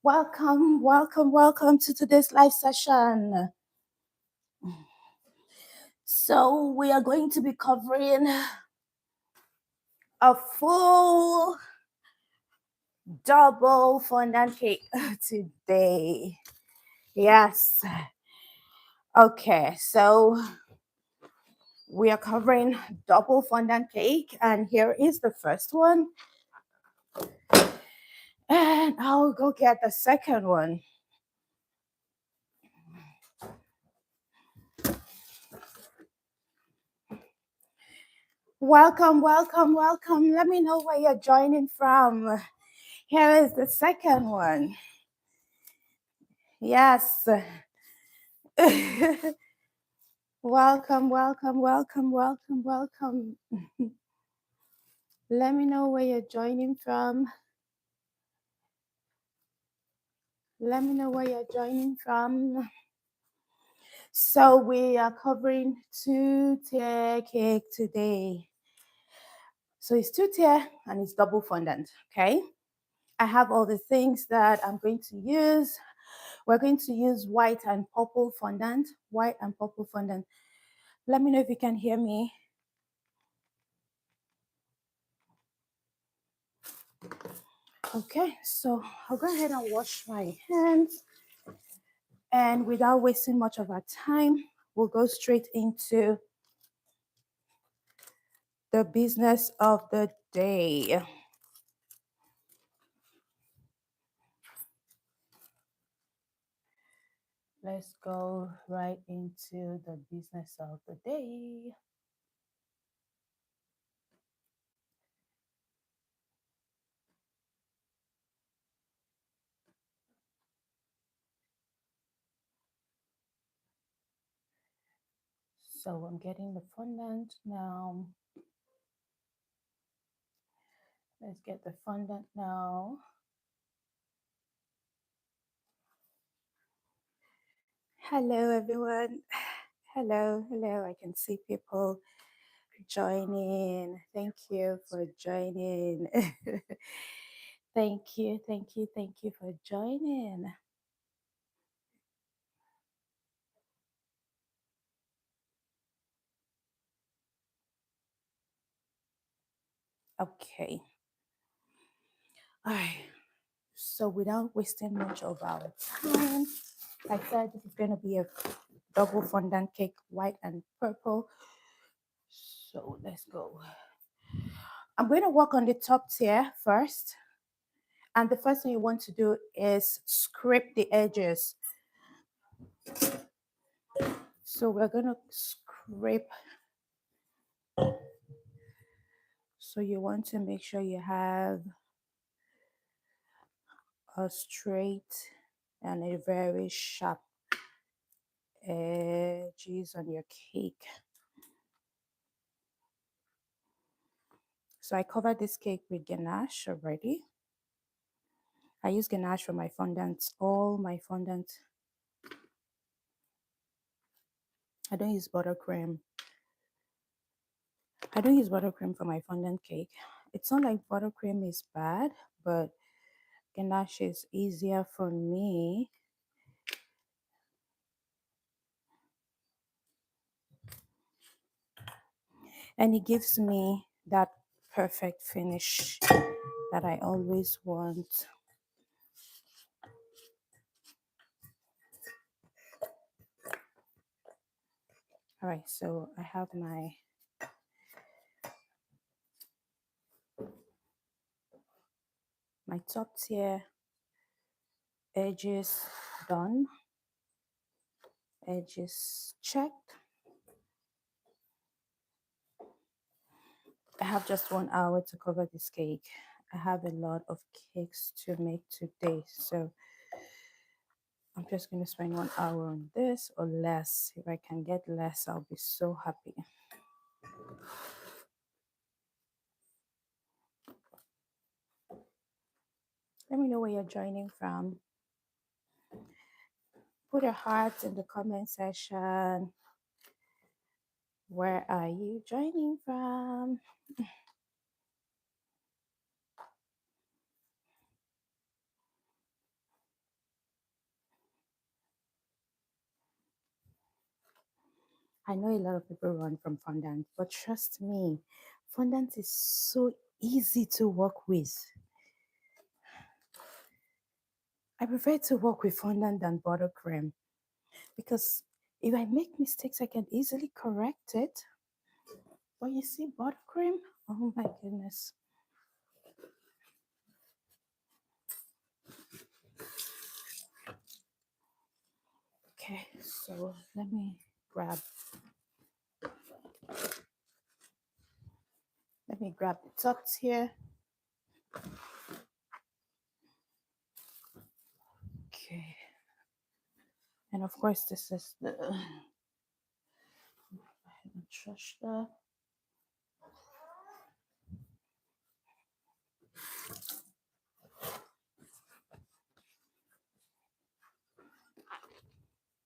Welcome to today's live session. So, we are going to be covering a full double fondant cake today. Yes. Okay, so we are covering double fondant cake, and here is the first one. And I'll go get the second one. Welcome. Let me know where you're joining from. Here is the second one. Yes. welcome. Let me know where you're joining from. So we are covering two-tier cake today. So it's two-tier and it's double fondant, okay? I have all the things that I'm going to use. We're going to use white and purple fondant. Let me know if you can hear me. Okay, so I'll go ahead and wash my hands. And without wasting much of our time, we'll go straight into the business of the day. Let's go right into the business of the day. So I'm getting the fondant now. Let's get the fondant now. Hello, everyone. Hello. I can see people joining. Thank you for joining. Thank you for joining. Okay. All right. So without wasting much of our time, like I said, this is going to be a double fondant cake, white and purple. So let's go. I'm going to work on the top tier first. And the first thing you want to do is scrape the edges. So we're going to scrape. So you want to make sure you have a straight and a very sharp edges on your cake. So I covered this cake with ganache already. I use ganache for my fondants, all my fondant. I don't use buttercream. I don't use buttercream for my fondant cake. It's not like buttercream is bad, but ganache is easier for me. And it gives me that perfect finish that I always want. All right, so I have my top tier edges done, edges checked. I have just 1 hour to cover this cake. I have a lot of cakes to make today, so I'm just going to spend 1 hour on this or less. If I can get less, I'll be so happy. Let me know where you're joining from. Put a heart in the comment section. Where are you joining from? I know a lot of people run from fondant, but trust me, fondant is so easy to work with. I prefer to work with fondant than buttercream because if I make mistakes, I can easily correct it. But you see, buttercream, oh my goodness. Okay, so let me grab the tops here. Okay, and of course this is the trash there.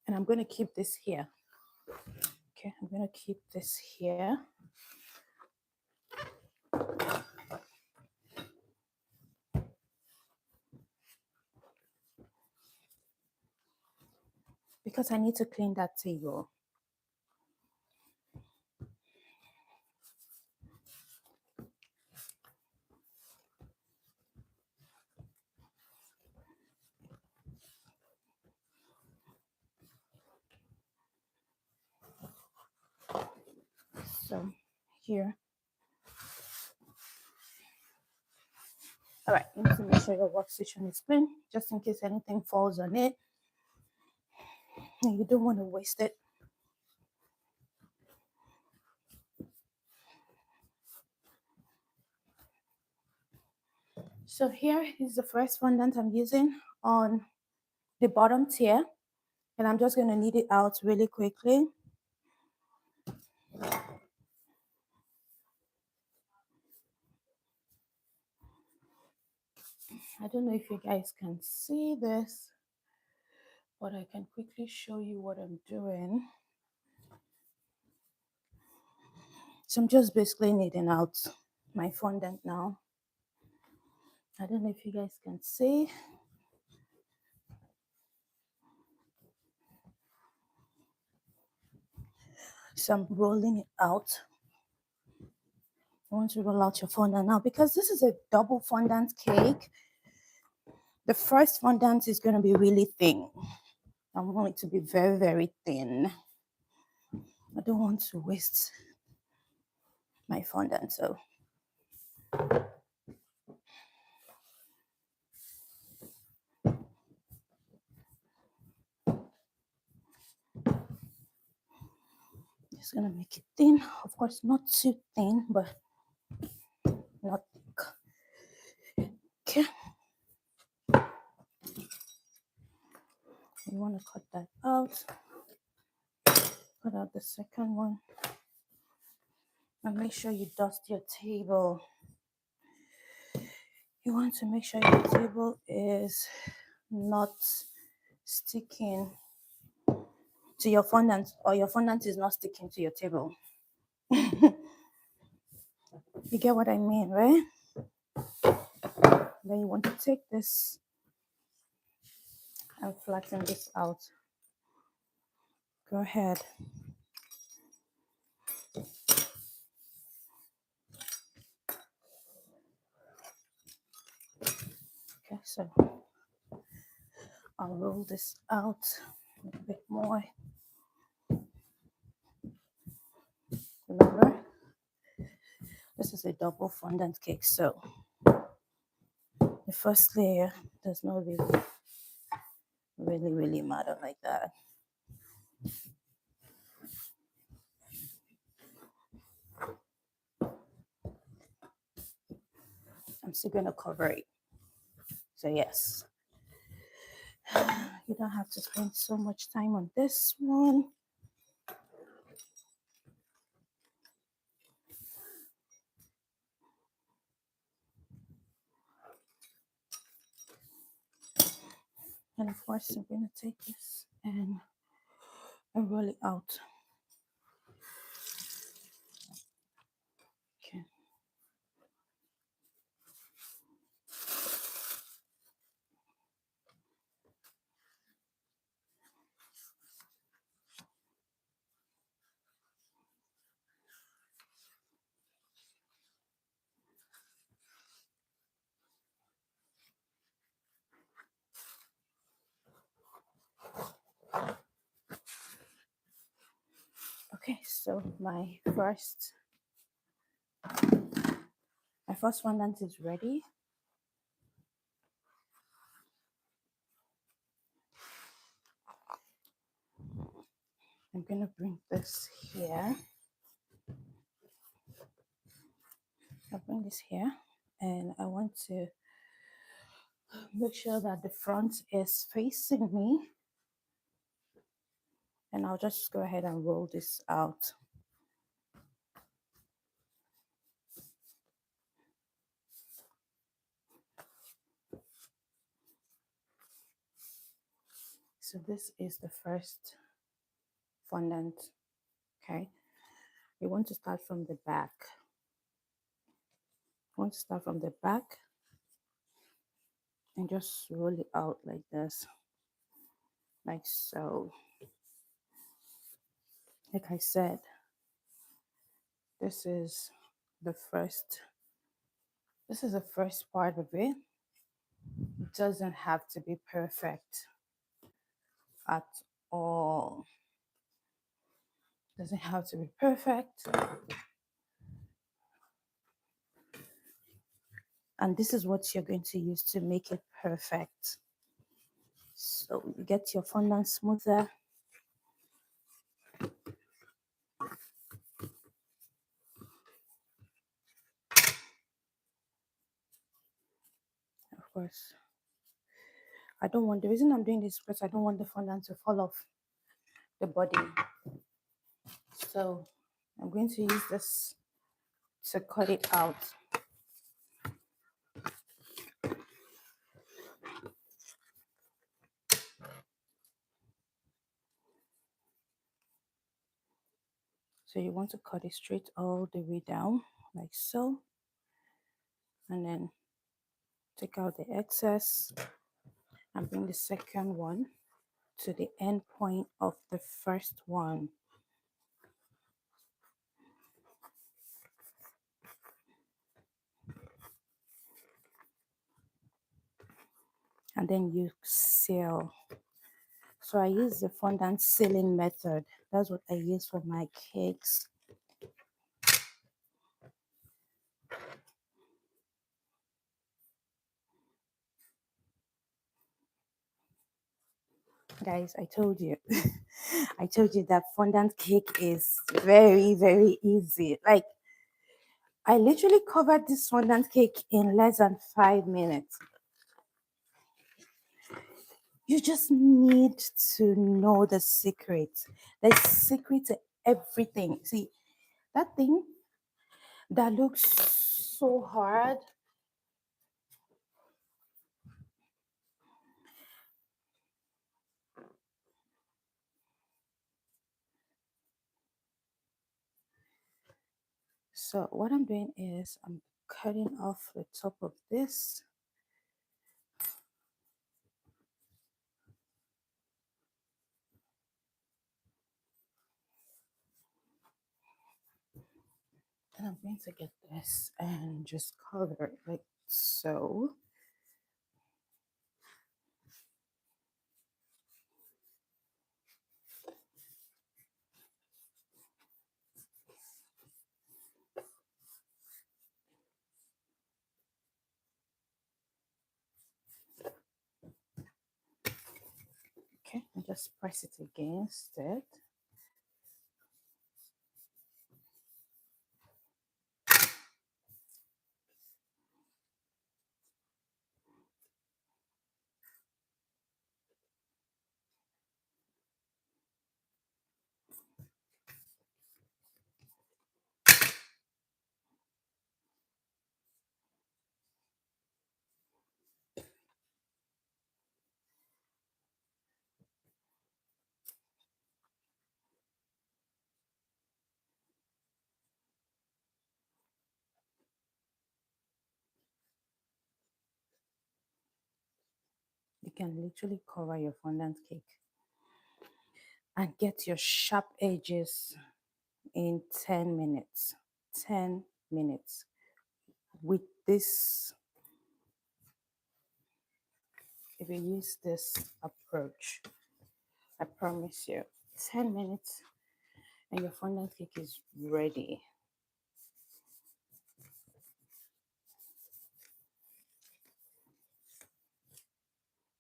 And I'm going to keep this here. Okay, I'm going to keep this here. Because I need to clean that table. So here. All right, you need to make sure your workstation is clean, just in case anything falls on it. And you don't want to waste it. So here is the first fondant I'm using on the bottom tier. And I'm just going to knead it out really quickly. I don't know if you guys can see this, but I can quickly show you what I'm doing. So I'm just basically kneading out my fondant now. I don't know if you guys can see. So I'm rolling it out. I want to roll out your fondant now because this is a double fondant cake. The first fondant is going to be really thin. I want it to be very, very thin. I don't want to waste my fondant, so just gonna make it thin. Of course, not too thin, but not thick. Okay. You want to cut that out. Cut out the second one. And make sure you dust your table. You want to make sure your table is not sticking to your fondant, or your fondant is not sticking to your table. You get what I mean, right? Then you want to take this and flatten this out. Go ahead. Okay, so I'll roll this out a little bit more. Remember, this is a double fondant cake, so the first layer does not really matter like that. I'm still gonna cover it. So yes, you don't have to spend so much time on this one. And of course, I'm gonna take this and roll it out. Okay. So my first fondant is ready. I'm gonna bring this here. I'll bring this here, and I want to make sure that the front is facing me, and I'll just go ahead and roll this out. So this is the first fondant. Okay, you want to start from the back. You want to start from the back and just roll it out like this, like so. Like I said, this is the first part of it. It doesn't have to be perfect at all. It doesn't have to be perfect. And this is what you're going to use to make it perfect. So you get your fondant smoother. Of course, the reason I'm doing this because I don't want the fondant to fall off the body. So I'm going to use this to cut it out. So you want to cut it straight all the way down, like so. And then take out the excess and bring the second one to the end point of the first one. And then you seal. So I use the fondant sealing method. That's what I use for my cakes. Guys, I told you. I told you that fondant cake is very, very easy. Like, I literally covered this fondant cake in less than 5 minutes. You just need to know the secret. The secret to everything. See, that thing that looks so hard. So what I'm doing is I'm cutting off the top of this. And I'm going to get this and just cover it like so. Okay, and just press it against it. You can literally cover your fondant cake and get your sharp edges in 10 minutes. 10 minutes with this. If you use this approach, I promise you, 10 minutes, and your fondant cake is ready.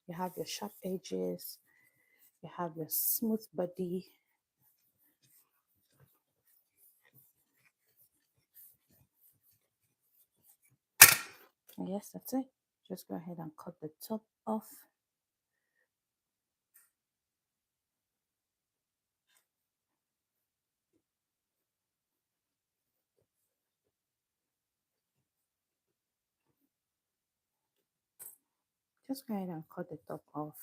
You have your sharp edges, you have your smooth body. And yes, that's it. Just go ahead and cut the top off. Just go ahead and cut the top off.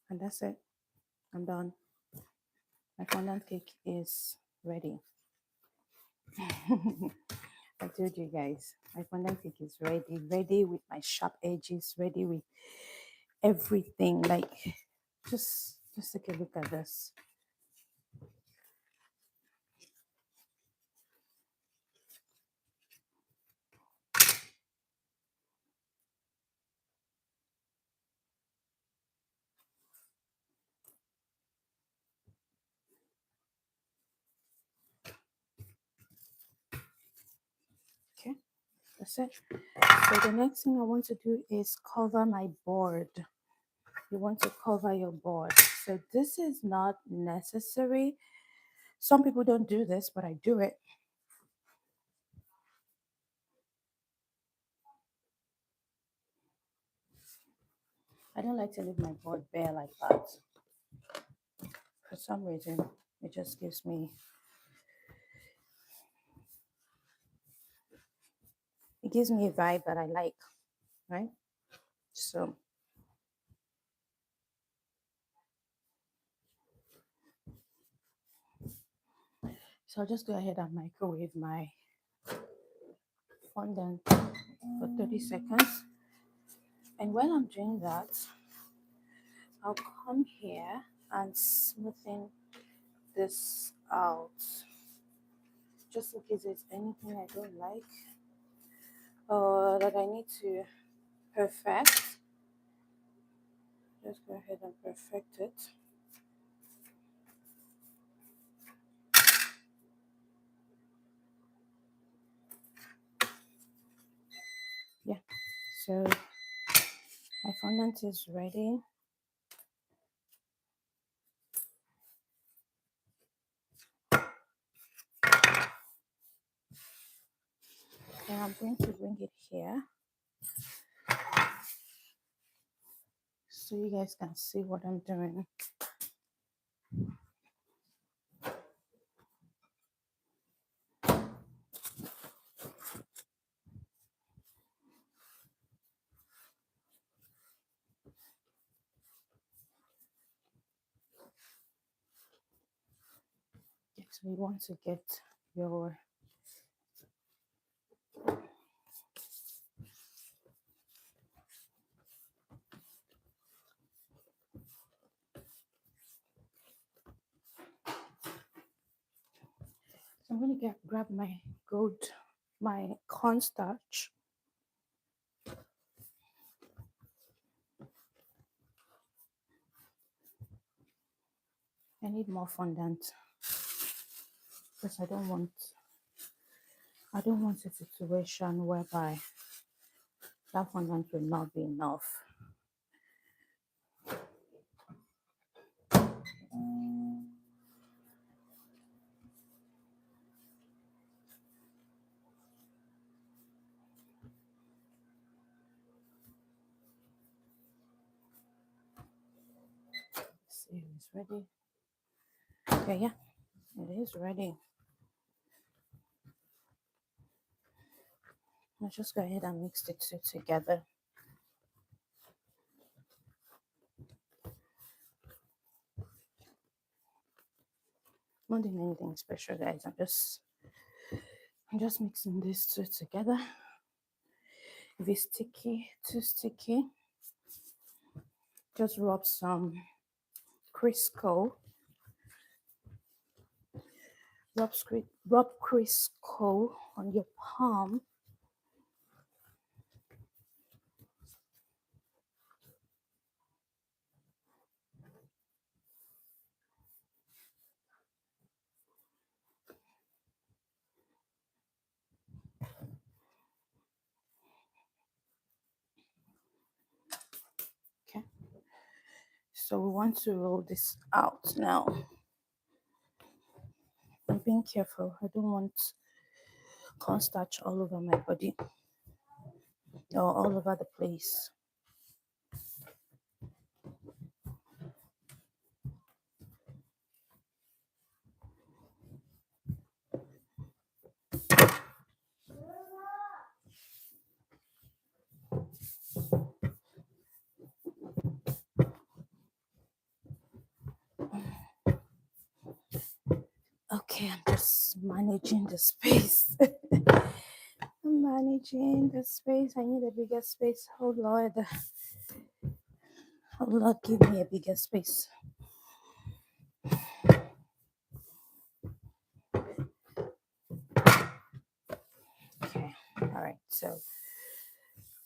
And that's it. I'm done. My fondant cake is ready. I told you guys, my fondant cake is ready. Ready with my sharp edges, ready with everything. Like, just take a look at this. Okay, that's it. So the next thing I want to do is cover my board. You want to cover your board. So this is not necessary. Some people don't do this, but I do it. I don't like to leave my board bare like that. For some reason, it just gives me, it gives me a vibe that I like, right? So I'll just go ahead and microwave my fondant for 30 seconds. And while I'm doing that, I'll come here and smoothen this out. Just in case there's anything I don't like or that I need to perfect. Just go ahead and perfect it. Yeah, so my fondant is ready. And I'm going to bring it here so you guys can see what I'm doing. So you want to get your so I'm going to grab my cornstarch. I need more fondant because I don't want a situation whereby that fondant will not be enough. Let's see if it's ready. Okay, yeah, it is ready. Let's just go ahead and mix the two together. Not doing anything special, guys. I'm just mixing these two together. If it's sticky, too sticky, just rub some Crisco. Rub Crisco on your palm. So we want to roll this out now. I'm being careful. I don't want cornstarch all over my body or all over the place. Okay, I'm just managing the space. I'm managing the space. I need a bigger space. Oh Lord. Oh Lord, give me a bigger space. Okay, all right. So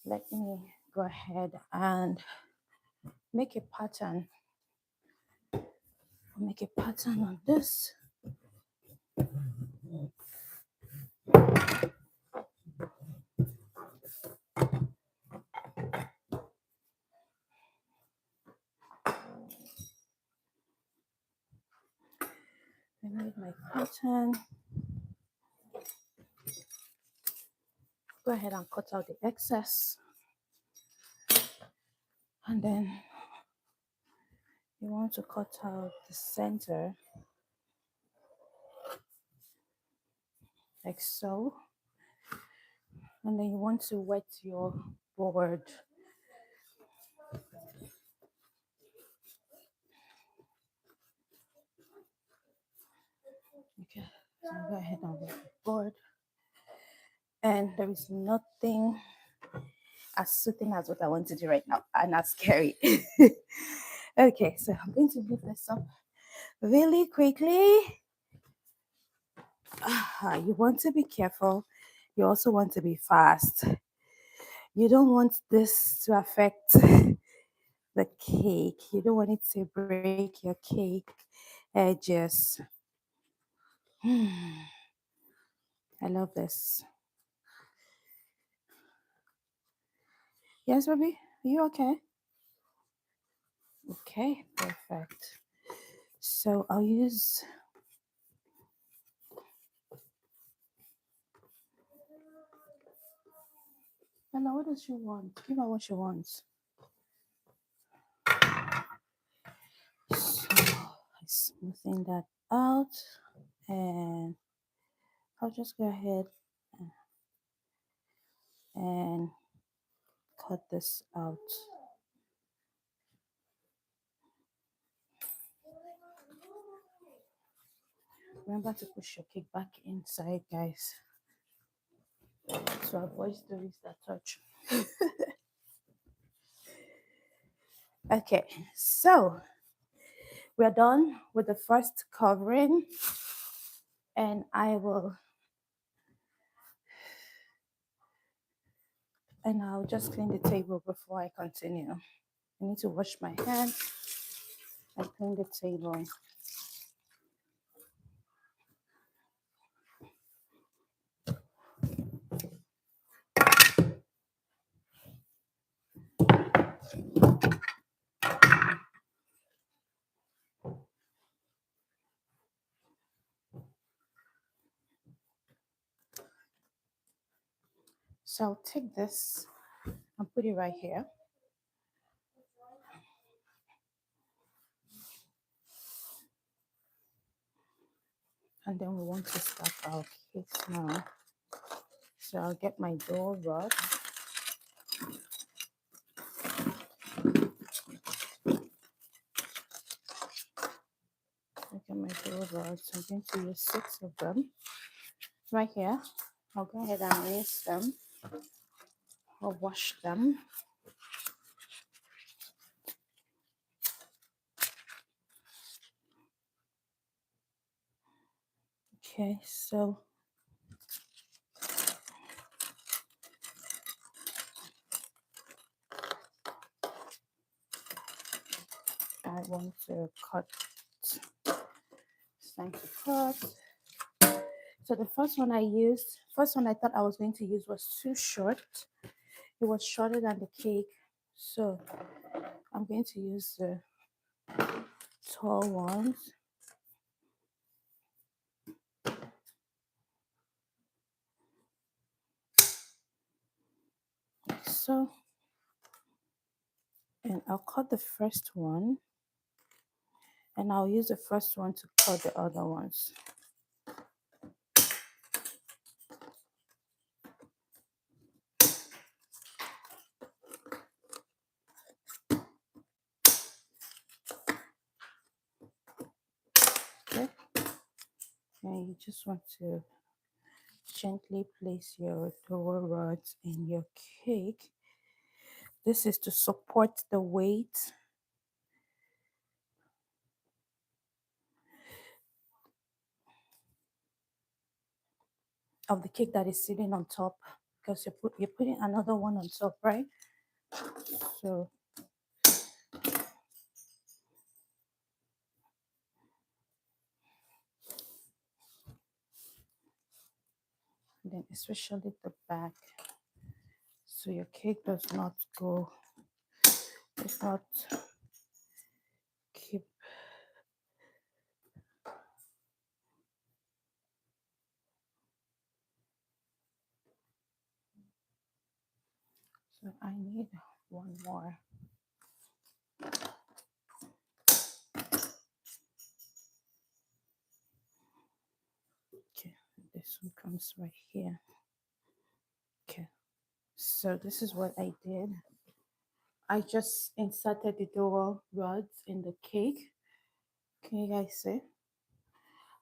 let me go ahead and make a pattern. Make a pattern on this. I made my pattern. Go ahead and cut out the excess. And then you want to cut out the center like so. And then you want to wet your board. Okay, so go ahead and wet the board. And there is nothing as soothing as what I want to do right now, and not scary. Okay, so I'm going to lift this up really quickly. You want to be careful. You also want to be fast. You don't want this to affect the cake. You don't want it to break your cake edges. I love this. Yes, baby? Are you okay? Okay, perfect. So I'll use. Bella, what does she want? Give her what she wants. So I'm smoothing that out, and I'll just go ahead and cut this out. Remember to push your cake back inside, guys, to avoid stories that touch. Okay, so we're done with the first covering, and I'll just clean the table before I continue. I need to wash my hands and clean the table. So I'll take this and put it right here. And then we want to start our cake now. So I'll get my dough rod. I'll get my dough rods. I'm going to use 6 of them right here. I'll go ahead and rinse them or wash them. Okay, so I want to cut. It's time to cut. So the first one I thought I was going to use was too short. It was shorter than the cake. So I'm going to use the tall ones. Like so. And I'll cut the first one, and I'll use the first one to cut the other ones. Okay, and you just want to gently place your dough rods in your cake. This is to support the weight of the cake that is sitting on top, because you're putting another one on top, right? So then especially the back, so your cake does not keep. So I need one more. Okay, this one comes right here. Okay, so this is what I did. I just inserted the dough rods in the cake. Can you guys see?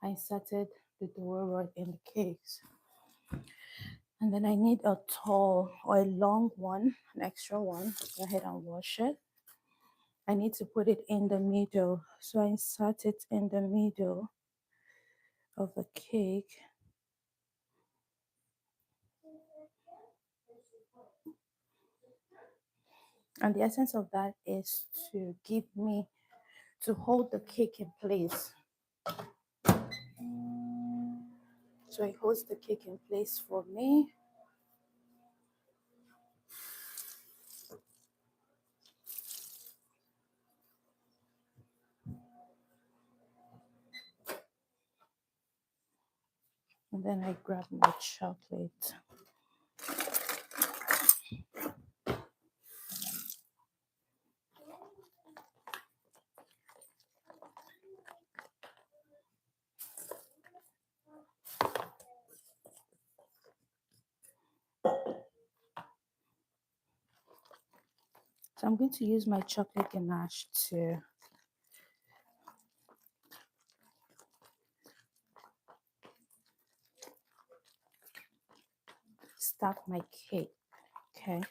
I inserted the dough rod in the cakes. And then I need a tall or a long one, an extra one. Go ahead and wash it. I need to put it in the middle. So I insert it in the middle of the cake. And the essence of that is to hold the cake in place. So it holds the cake in place for me. And then I grab my chocolate. So I'm going to use my chocolate ganache to stack my cake. Okay.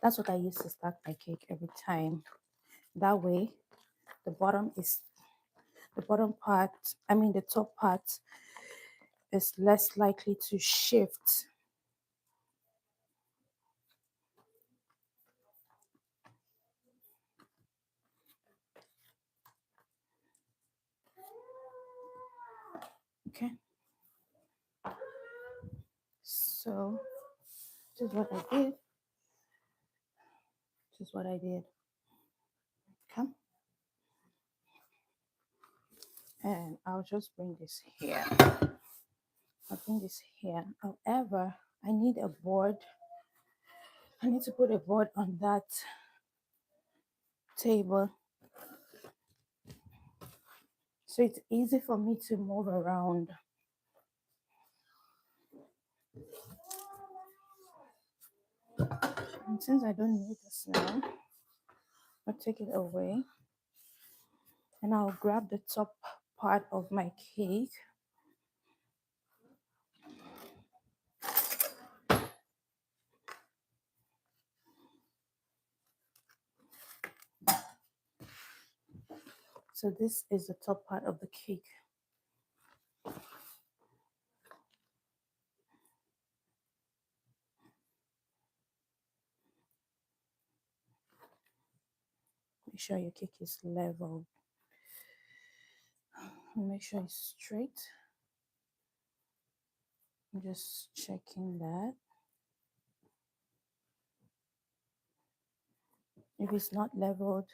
That's what I use to stack my cake every time. That way, the the top part is less likely to shift. Okay. So this is what I did. This is what I did. Okay. And I'll just bring this here. I'll bring this here. However, I need a board. I need to put a board on that table so it's easy for me to move around. And since I don't need this now, I'll take it away and I'll grab the top part of my cake. So this is the top part of the cake. Make sure your cake is level. Make sure it's straight. I'm just checking that. If it's not leveled,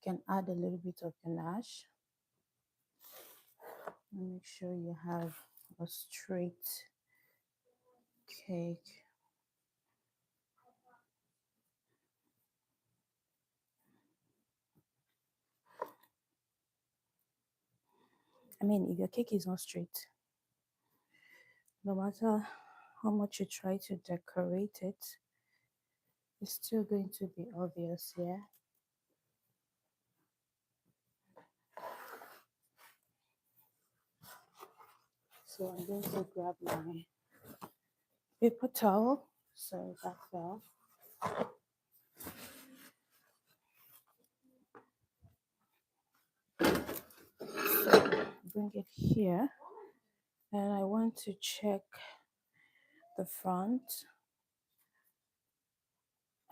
you can add a little bit of ganache. Make sure you have a straight cake. I mean, if your cake is not straight, no matter how much you try to decorate it, it's still going to be obvious, yeah? So I'm going to grab my paper towel. Sorry, that fell. So bring it here, and I want to check the front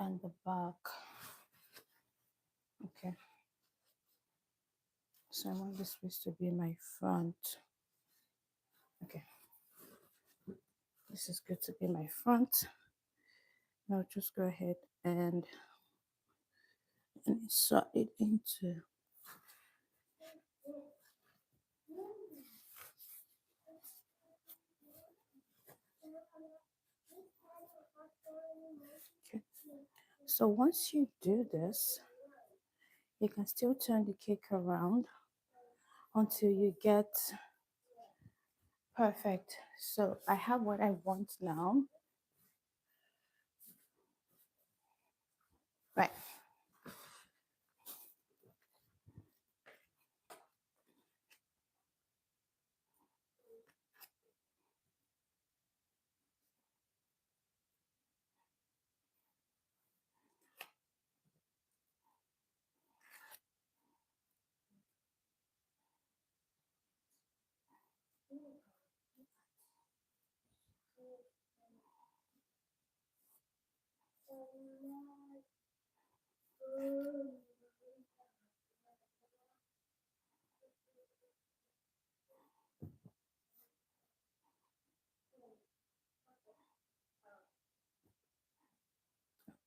and the back. Okay. So I want this piece to be my front. Okay. This is good to be my front. Now just go ahead and insert it into okay. So once you do this, you can still turn the cake around until you get perfect. So I have what I want now. Right.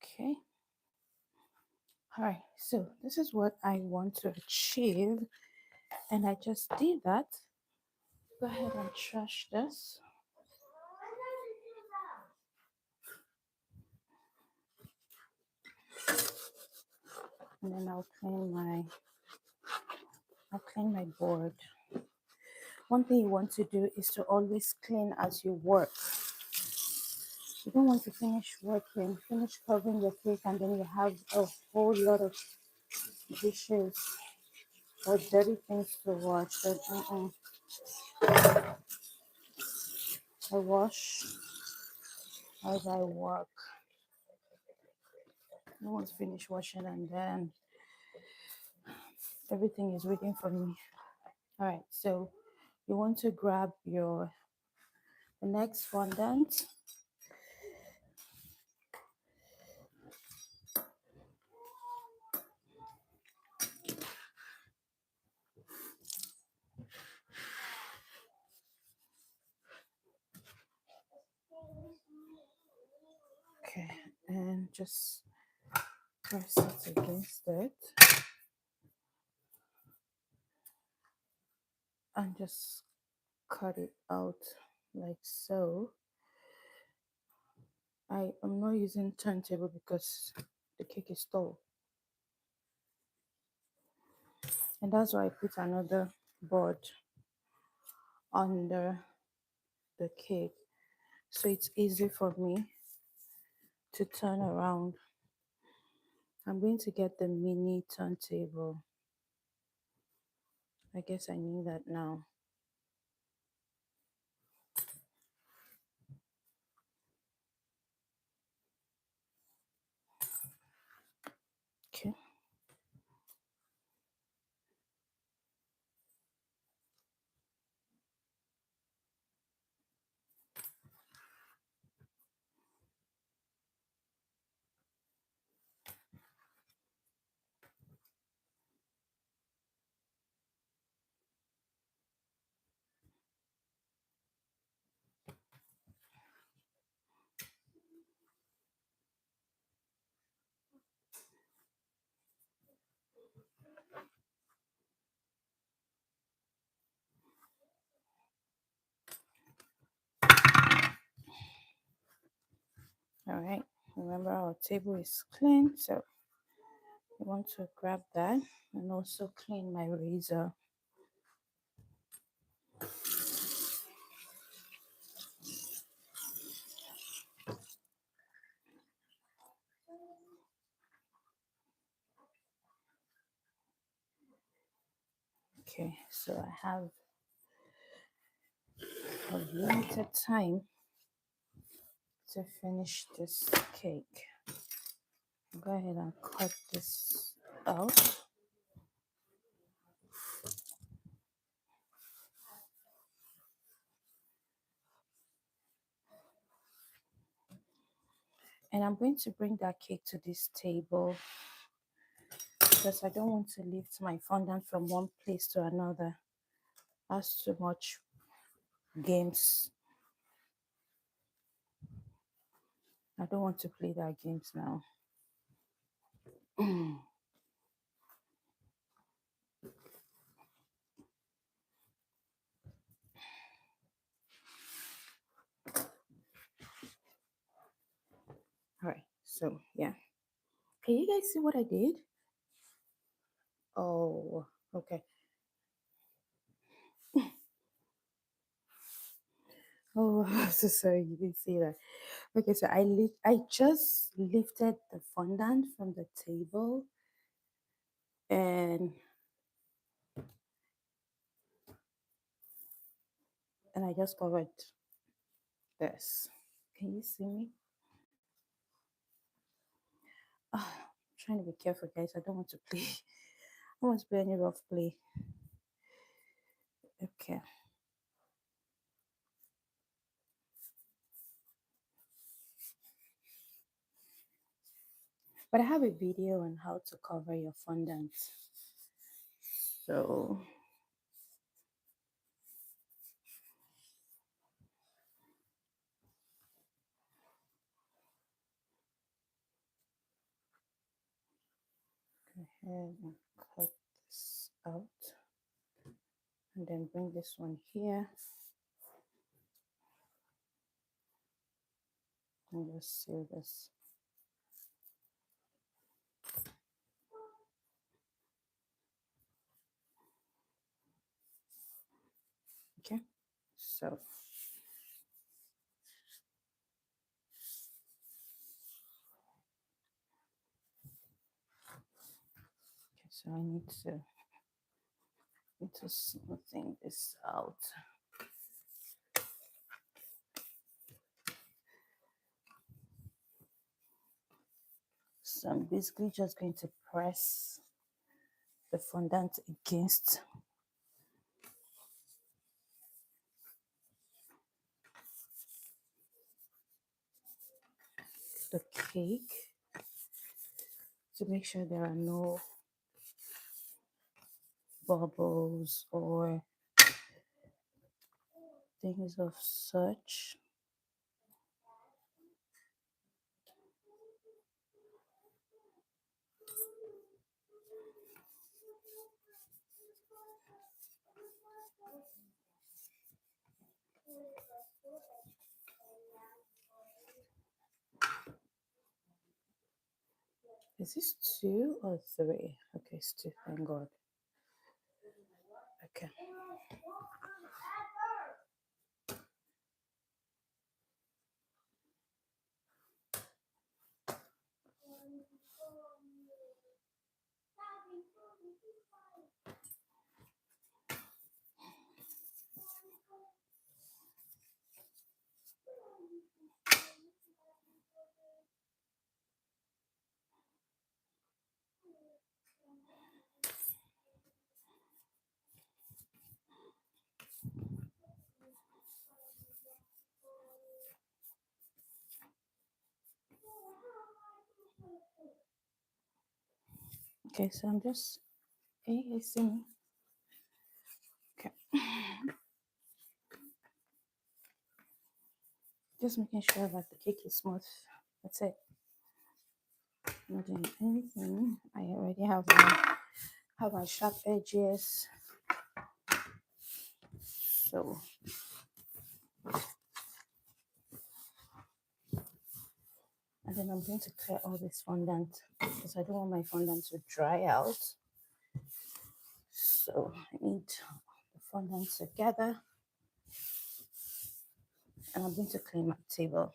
Okay. All right. So this is what I want to achieve. And I just did that. Go ahead and trash this. And then I'll clean my board. One thing you want to do is to always clean as you work. You don't want to finish working, finish covering your cake, and then you have a whole lot of dishes or dirty things to wash. So, I wash as I work. I don't want to finish washing and then everything is waiting for me. All right, so you want to grab the next fondant. Okay, and just press it against it and just cut it out like so. I am not using turntable because the cake is tall, and that's why I put another board under the cake so it's easy for me to turn around. I'm going to get the mini turntable. I guess I need that now. Okay. All right. Remember our table is clean, so I want to grab that and also clean my razor. Okay, so I have a limited time to finish this cake. Go ahead and cut this out. And I'm going to bring that cake to this table because I don't want to lift my fondant from one place to another. That's too much games. I don't want to play that games now. All right, so yeah. Can you guys see what I did? Oh, okay. Oh, I'm so sorry you didn't see that. Okay, so I just lifted the fondant from the table and I just covered this. Can you see me? Ah, I'm trying to be careful, guys. I don't want to play. I don't want to play any rough play. Okay. But I have a video on how to cover your fondant. So go ahead and cut this out. And then bring this one here. And just seal this. Okay. So so I need to smoothing this out. So I'm basically just going to press the fondant against the cake to make sure there are no bubbles or things of such. Is this 2 or 3? Okay, it's 2, thank God. Okay. Okay, so I'm just, hey, you see me? Okay. Just making sure that the cake is smooth. That's it. Not doing anything. I already have my have my sharp edges. So and then I'm going to clear all this fondant because I don't want my fondant to dry out. So I need the fondant together, and I'm going to clean my table.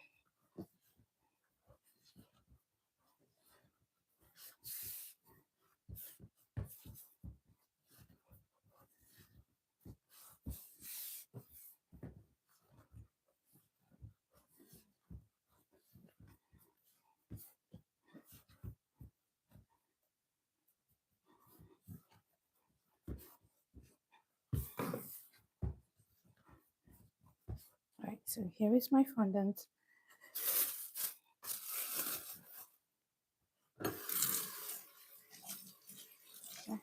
All right, so here is my fondant. Go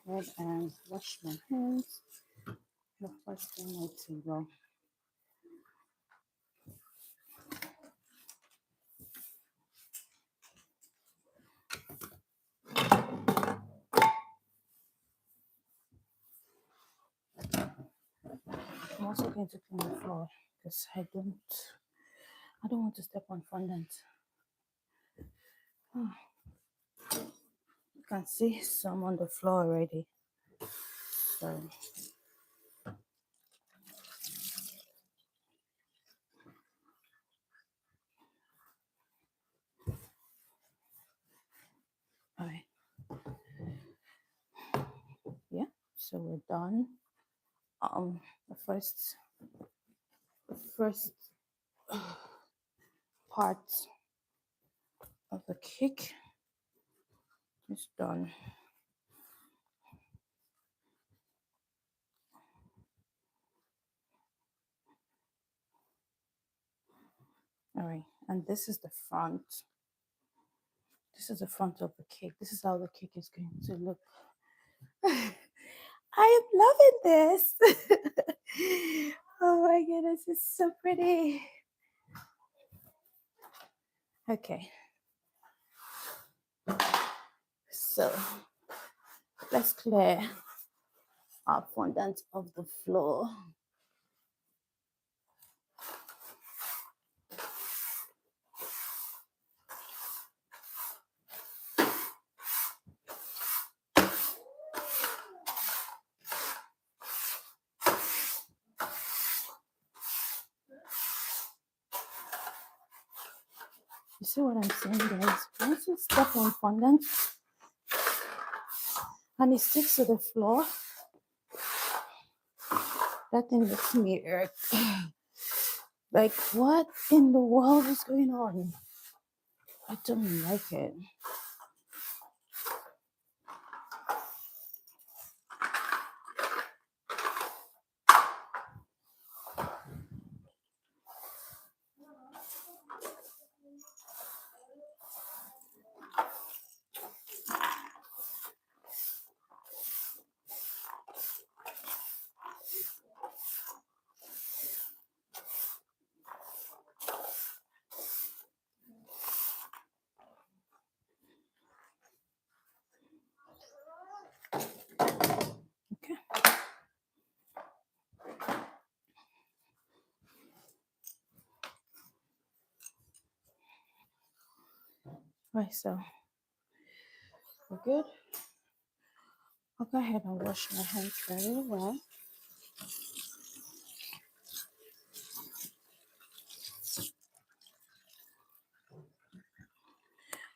ahead and wash my hands. First clean my table. I'm also going to clean the floor because I don't want to step on fondant. Oh, you can see some on the floor already. So all right. Yeah, so we're done. The first part of the cake is done. All right, and this is the front. This is the front of the cake. This is how the cake is going to look. I am loving this. Oh my goodness, it's so pretty. Okay, so let's clear our fondant of the floor. You see what I'm saying, guys? Once you step on fondant and it sticks to the floor, that thing makes me irk. Like, what in the world is going on? I don't like it. Okay. Right, so we're good. I'll go ahead and wash my hands very well.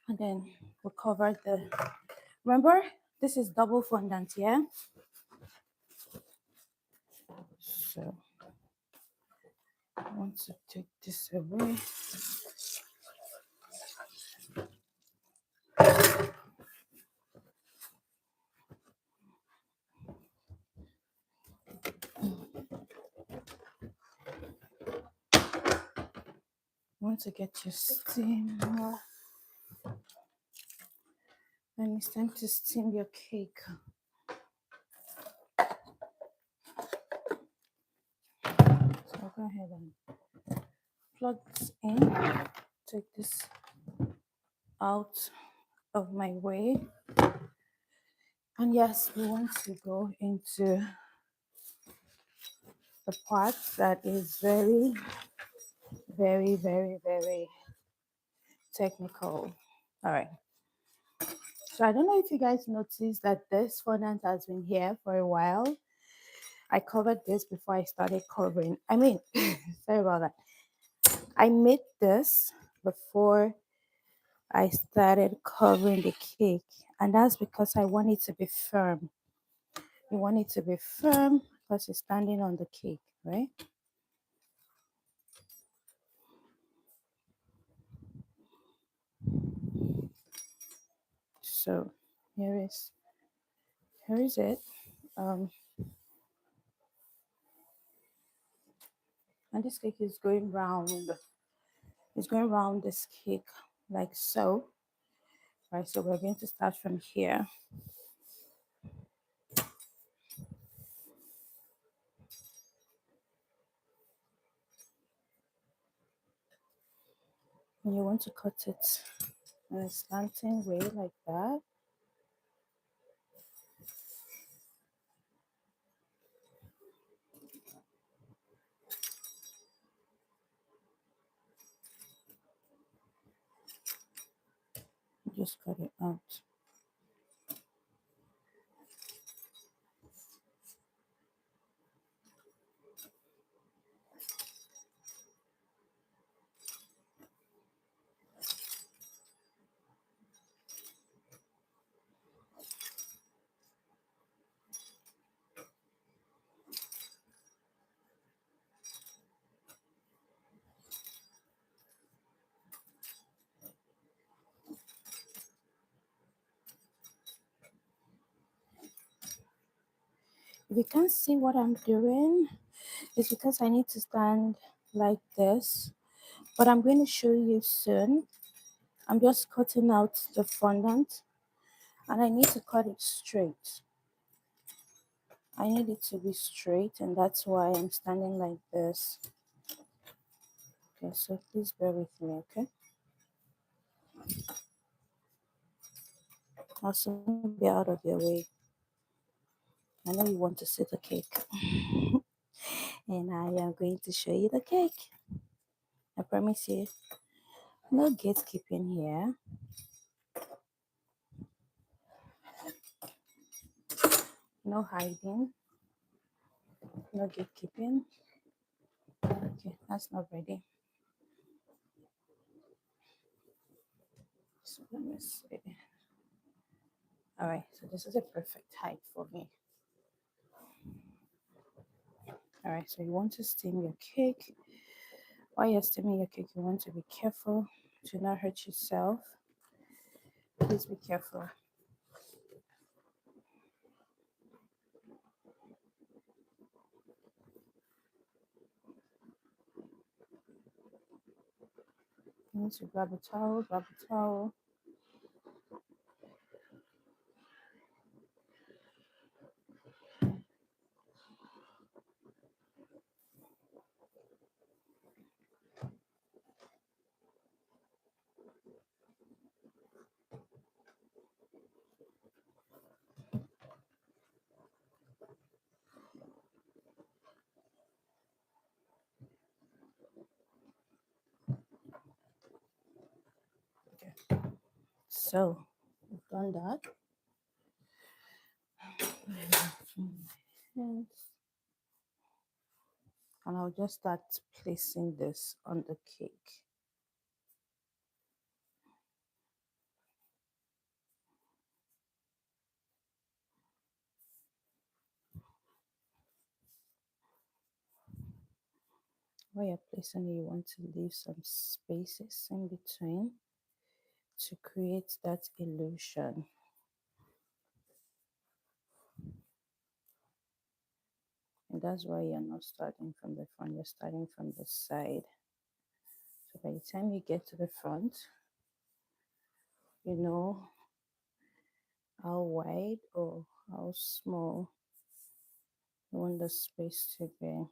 And then we'll cover remember, this is double fondant, yeah? So I want to take this away. Want to get your steamer, and it's time to steam your cake. So I'll go ahead and plug this in, take this out of my way, And yes, we want to go into the part that is very, very, very, very technical. All right. So I don't know if you guys noticed that this fondant has been here for a while. I covered this before I started covering. I mean, sorry about that. I made this before I started covering the cake, and that's because I want it to be firm. You want it to be firm because it's standing on the cake, right? So here is here is it. Um, and this cake is going round. It's going round this cake like so. Right, so we're going to start from here. And you want to cut it in a slanting way like that. Just cut it out. If you can't see what I'm doing, it's because I need to stand like this. But I'm going to show you soon. I'm just cutting out the fondant and I need to cut it straight. I need it to be straight and that's why I'm standing like this. Okay, so please bear with me, okay? I'll soon be out of your way. I know you want to see the cake. And I am going to show you the cake. I promise you, no gatekeeping here. No hiding, no gatekeeping. Okay, that's not ready. So let me see. All right, so this is a perfect height for me. All right, so you want to steam your cake. While you're steaming your cake, you want to be careful to not hurt yourself. Please be careful. You need to grab a towel, grab a towel. Okay. So we've done that. Yes. And I'll just start placing this on the cake. While you're placing it, you want to leave some spaces in between to create that illusion. And that's why you're not starting from the front, you're starting from the side. So by the time you get to the front, you know how wide or how small you want the space to be.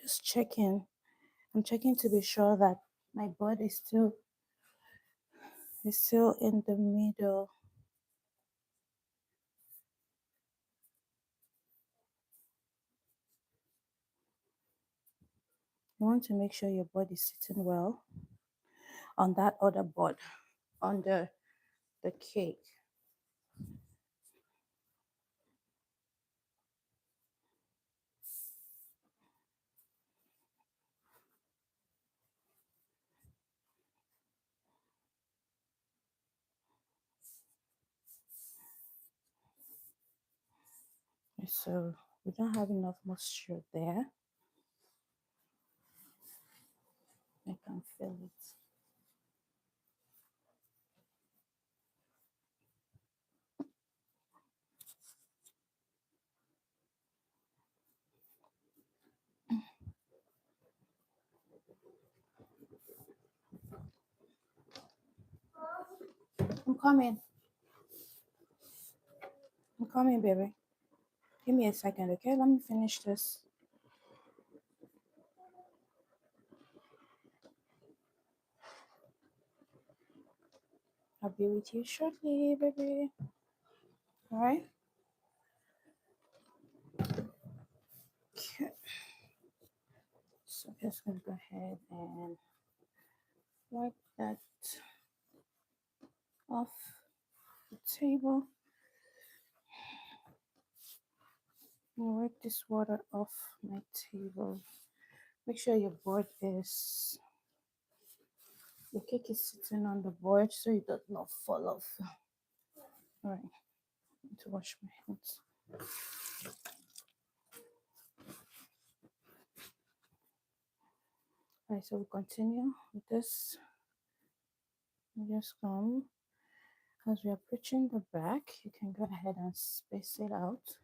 Just checking. I'm checking to be sure that my board is still in the middle. You want to make sure your board is sitting well on that other board, on the cake. So we don't have enough moisture there. I can feel it. I'm coming. I'm coming, baby. Give me a second, okay? Let me finish this. I'll be with you shortly, baby. All right? Okay. So I'm just gonna go ahead and wipe that off the table. Wipe this water off my table. Make sure your board is the cake is sitting on the board so it does not fall off. All right, I need to wash my hands. All right, so we continue with this. We just come as we are approaching the back. You can go ahead and space it out.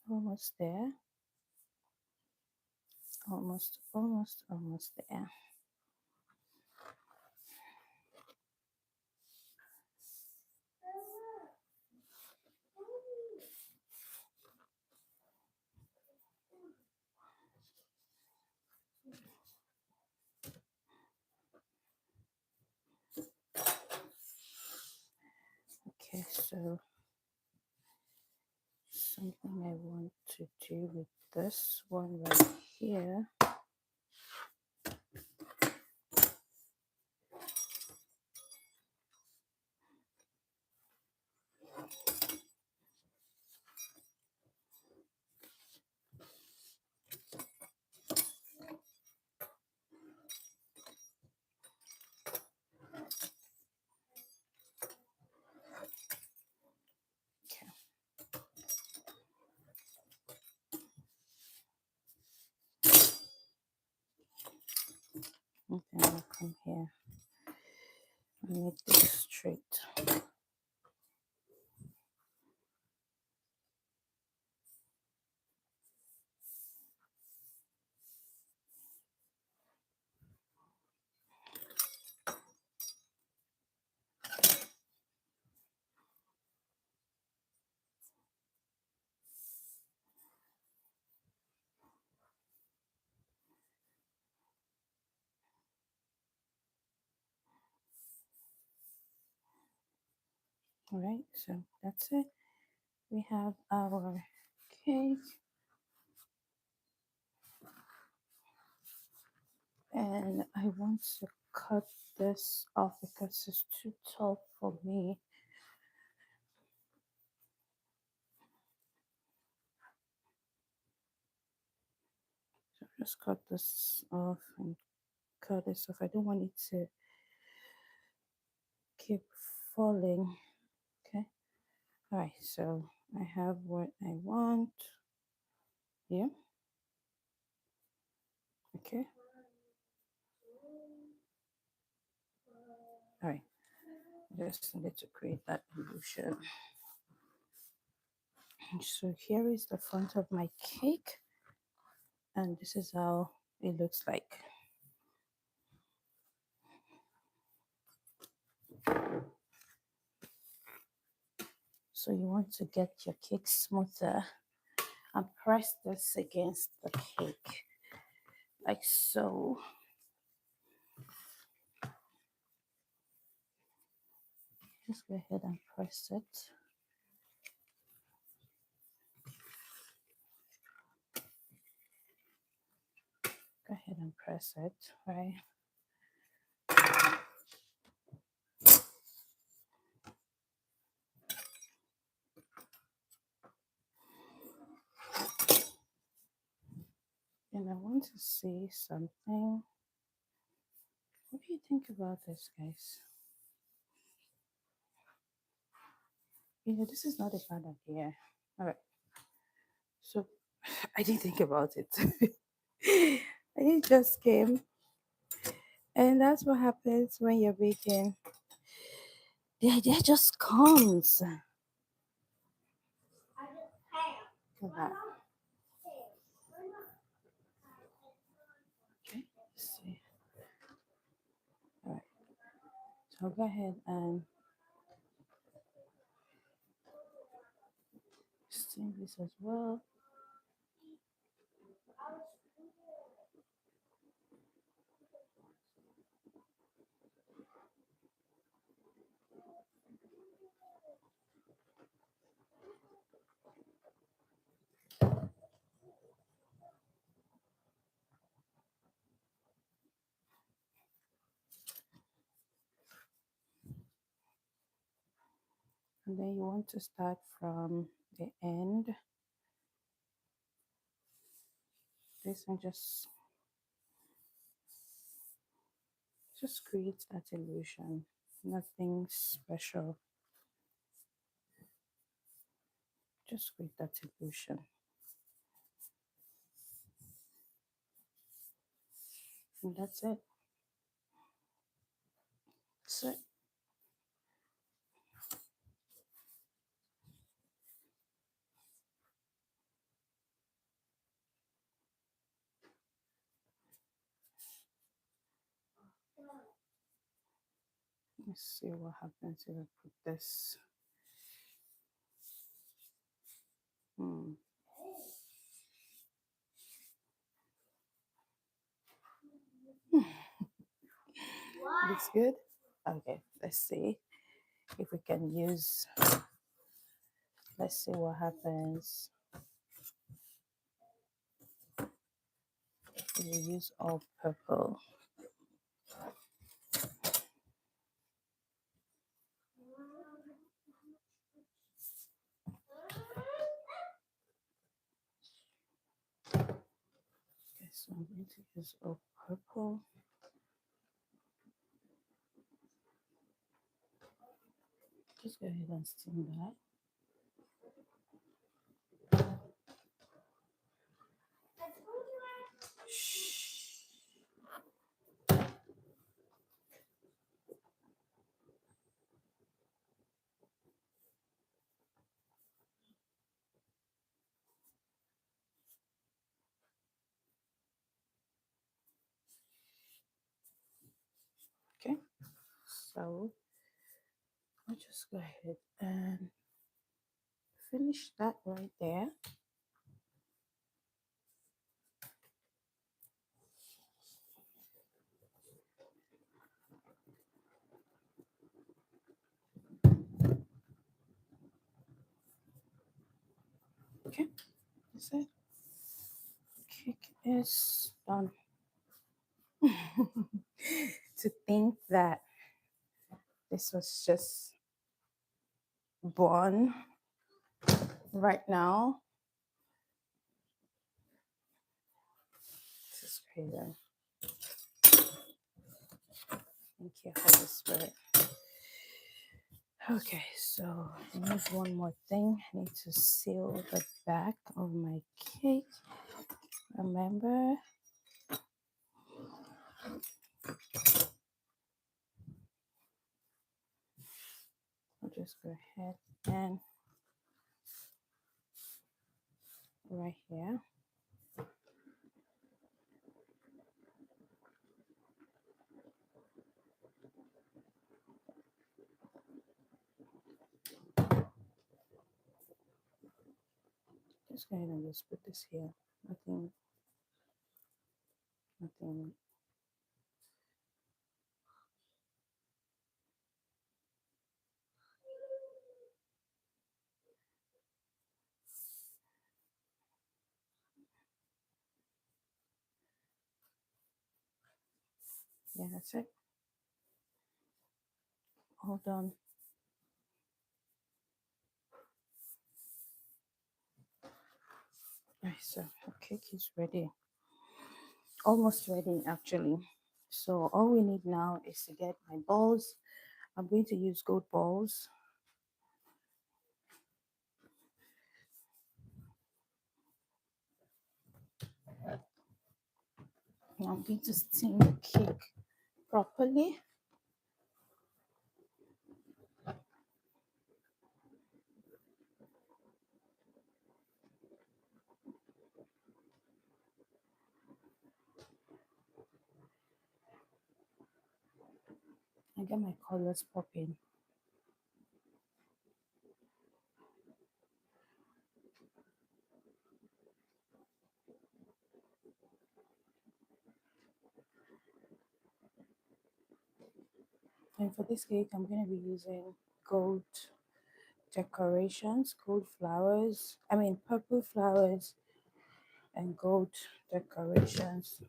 Almost there. Almost there. Okay, so something I want to do with this one right here. Okay. And then I'll come here and make this straight. All right, so that's it. We have our cake, and I want to cut this off because it's too tall for me. So just cut this off and cut this off. I don't want it to keep falling. Okay. All right, so I have what I want here. Okay. All right. Just need to create that illusion. So here is the front of my cake, and this is how it looks like. So you want to get your cake smoother and press this against the cake like so. Just go ahead and press it. Go ahead and press it, right? And I want to see something. What do you think about this, guys? This is not a bad idea. All right. So I didn't think about it. It just came. And that's what happens when you're baking. The idea just comes. Look at that. Okay, let's see. All right. So I'll go ahead and steam this as well. And then you want to start from the end. This and just create that illusion. Nothing special. Just create that illusion. And that's it. That's it. Let's see what happens if I put this. Hmm. Looks good. Okay, let's see if we can use. Let's see what happens if we use all purple. Okay, so I'm going to use all purple. Just go ahead and steam that. Okay, so I'll just go ahead and finish that right there. Okay, that's it. Cake is done. To think that this was just born right now. This is crazy. Thank you, Holy Spirit. Okay, so I need one more thing. I need to seal the back of my cake. Remember, I'll just go ahead and right here. Just go ahead and just put this here. Nothing, nothing. Yeah, that's it. Hold on. Right, so our cake is ready. Almost ready, actually. So all we need now is to get my balls. I'm going to use gold balls. And I'm going to steam the cake properly. I get my colors popping. And for this cake, I'm going to be using gold decorations, gold flowers. I mean, purple flowers and gold decorations.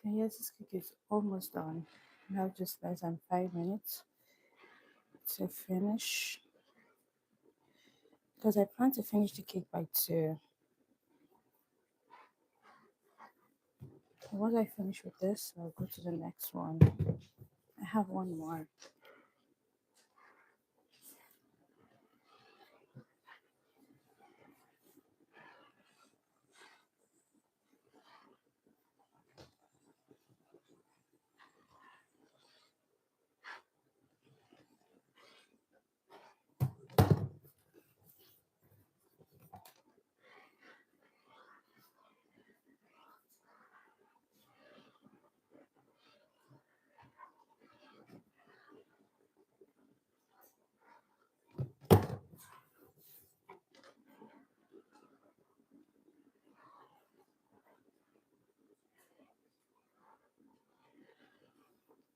And yes, this cake is almost done. We have just less than 5 minutes to finish. Because I plan to finish the cake by 2. Once I finish with this, I'll go to the next one. I have one more.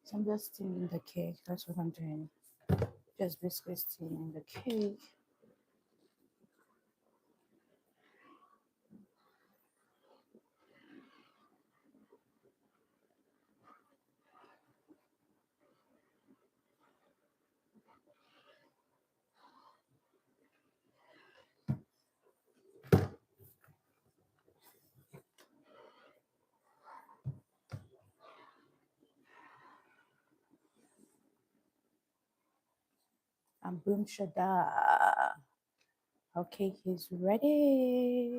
So I'm just steaming the cake. That's what I'm doing. Just basically steaming the cake. And boom shada. Our cake is ready.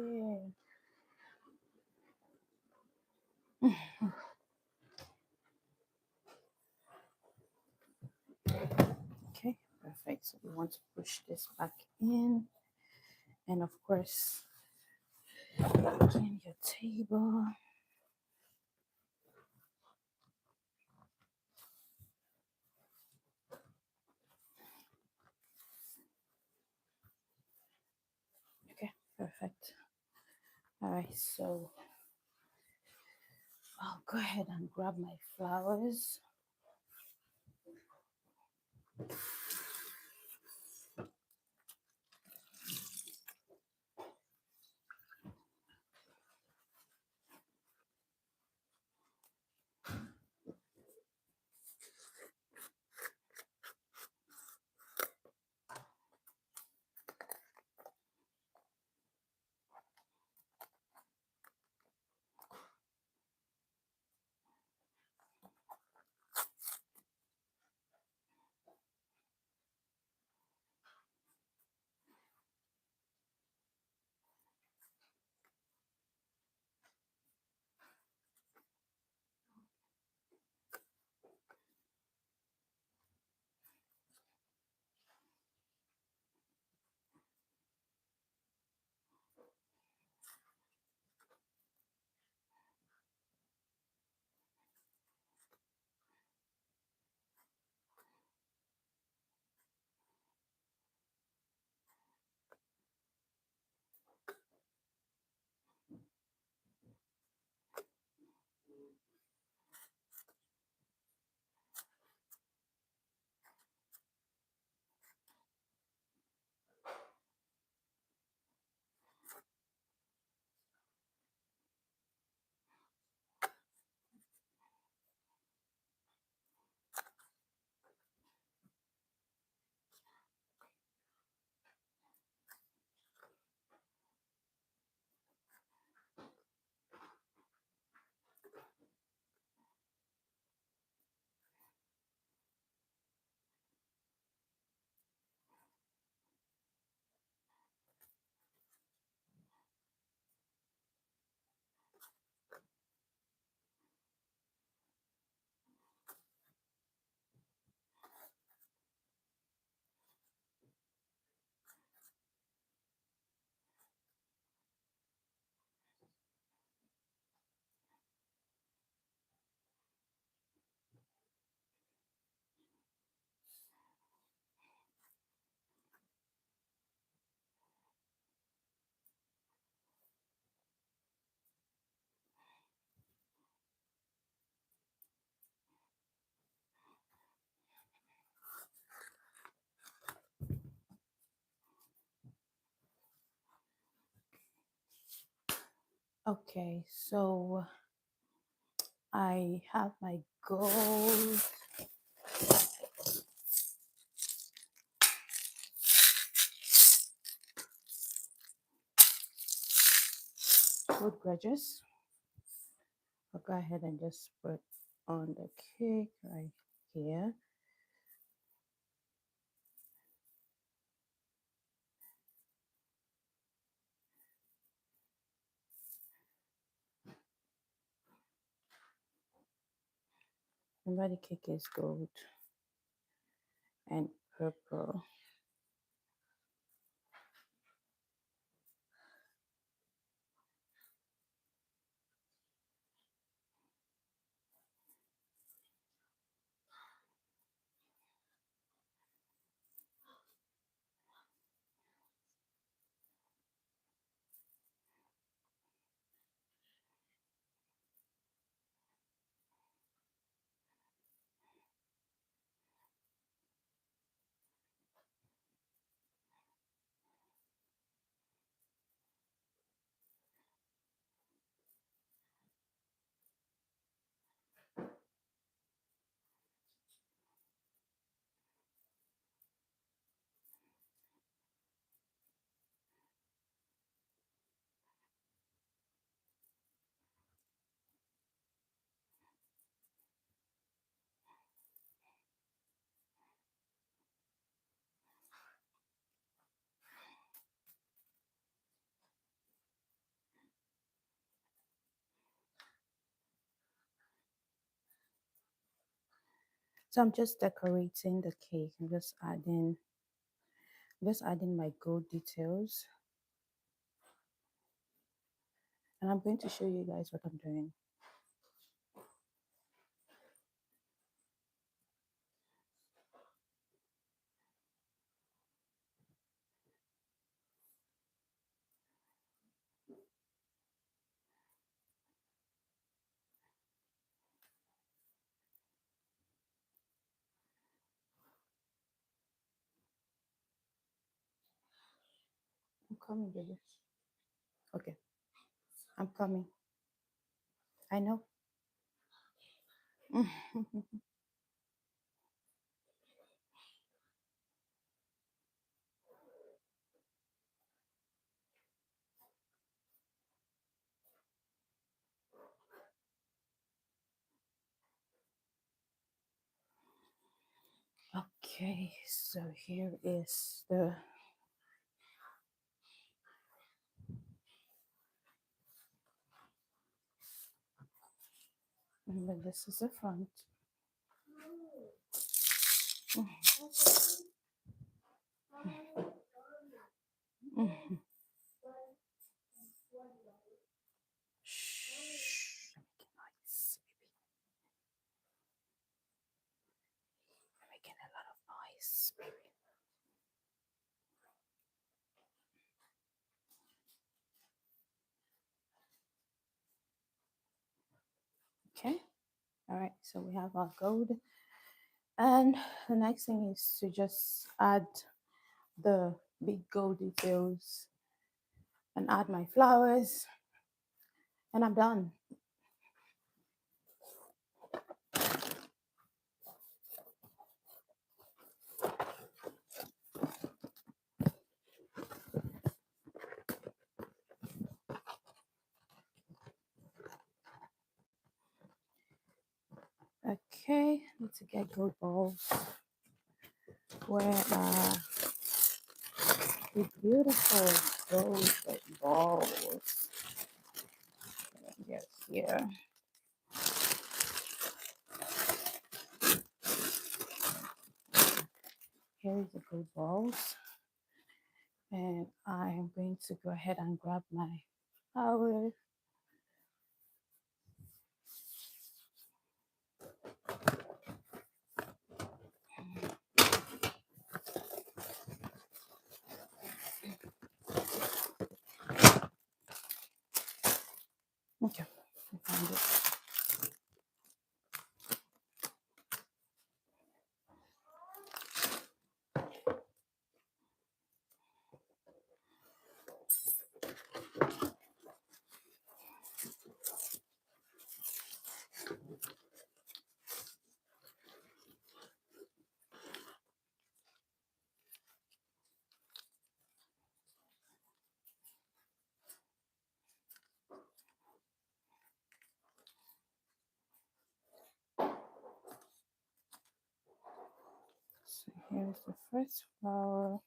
Okay, perfect. So we want to push this back in. And of course, clean your table. Okay, perfect. All right, so I'll go ahead and grab my flowers. Okay, so I have my gold food grudges. I'll go ahead and just put on the cake right here. Remember, the cake is gold and purple. So I'm just decorating the cake. I'm just adding my gold details, and I'm going to show you guys what I'm doing. I'm coming, baby. Okay, I'm coming. I know. Okay, so here is the. Remember, this is the front. Mhm. Shh. Making noise, baby. Making a lot of noise, baby. Okay. All right. So we have our gold, and the next thing is to just add the big gold details and add my flowers, and I'm done. Okay. Need to get gold balls. Where are the beautiful gold balls? Yes, here. Here is the gold balls. And I am going to go ahead and grab my flower. Okay, I found it. Here's the first flower.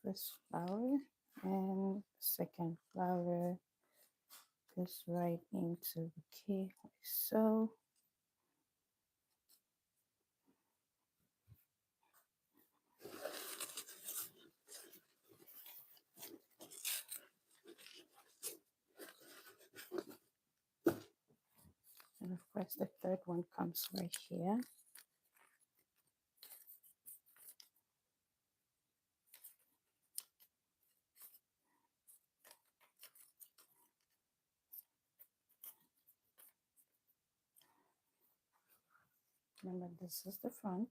First flower, and second flower goes right into the cake like so. And of course the third one comes right here. Remember, this is the front.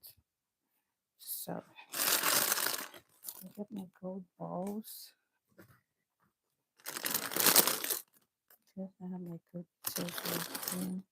So I get my gold balls. Because I have my good scissors here.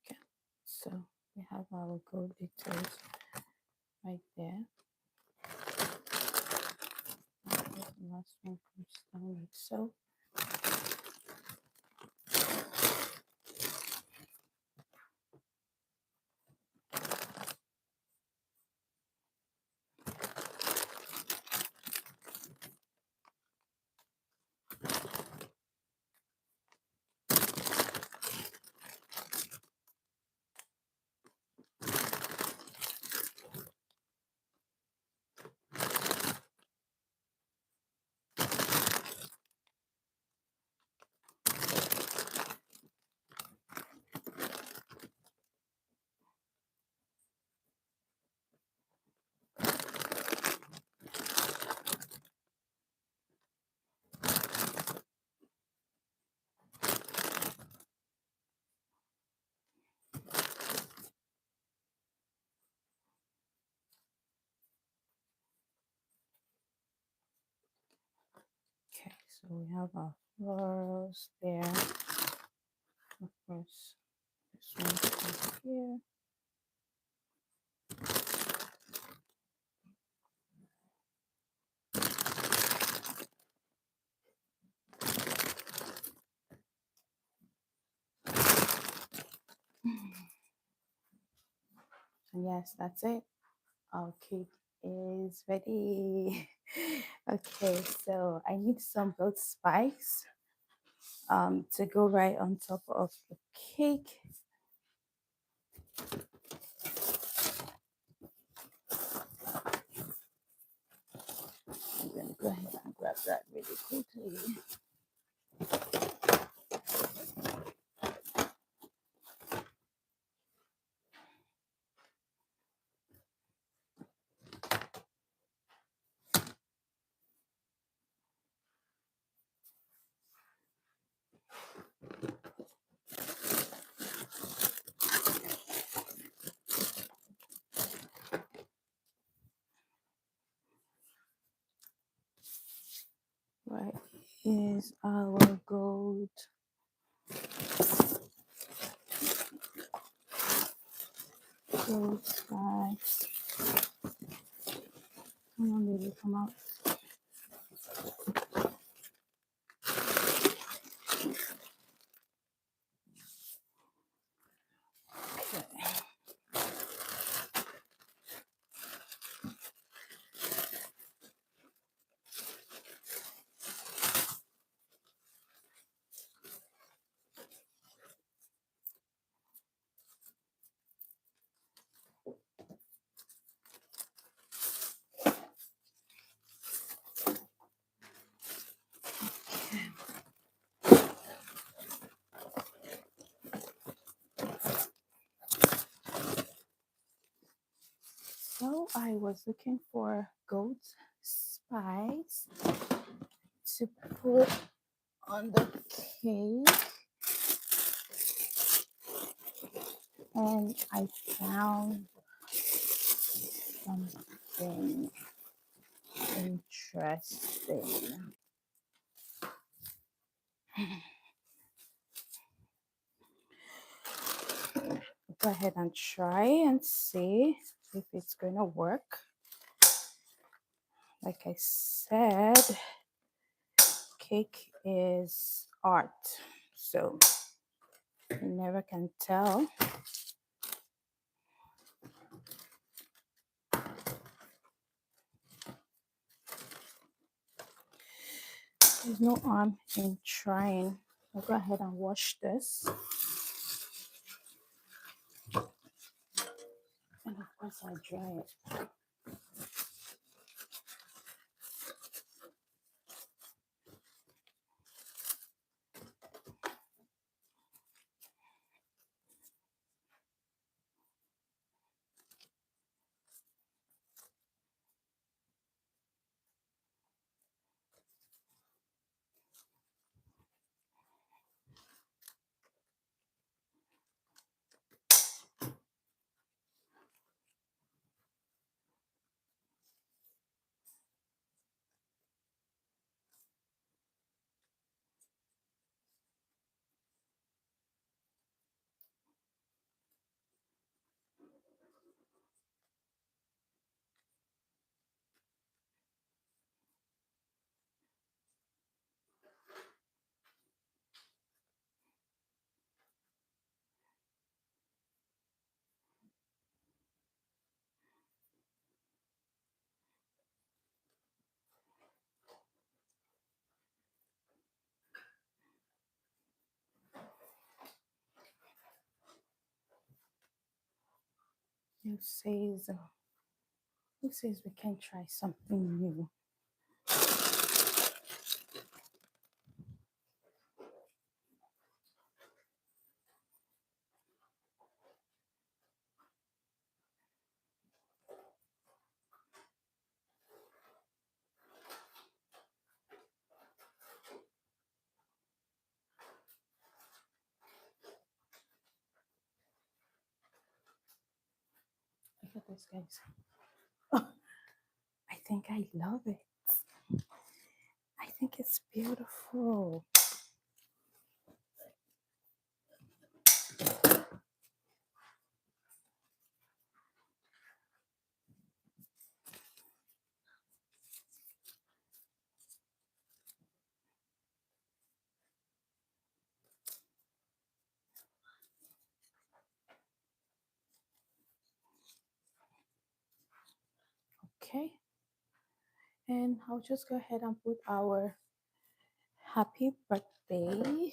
Okay, so we have our gold details right there. The last one comes down like so. Okay, so we have our florals there. Of course, this one goes here. And yes, that's it. Our cake is ready. Okay, so I need some goat spice to go right on top of the cake. I'm gonna go ahead and grab that really quickly. Right is our gold Goats, guys. Come on, baby, come out. Okay. So I was looking for goat spice to put on the cake, and I found something interesting. Go ahead and try and see if it's going to work. Like I said, cake is art, so you never can tell. There's no harm in trying. I'll go ahead and wash this. And of course I'll dry it. Who says we can try something new? Look at this, guys. Oh, I think I love it. I think it's beautiful. Okay. And I'll just go ahead and put our happy birthday.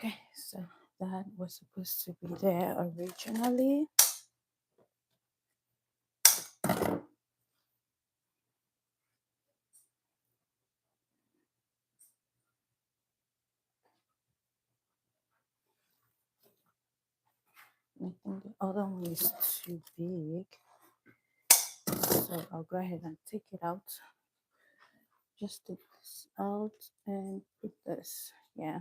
Okay, so that was supposed to be there originally. I think the other one is too big. So I'll go ahead and take it out just take this out and put this. Yeah,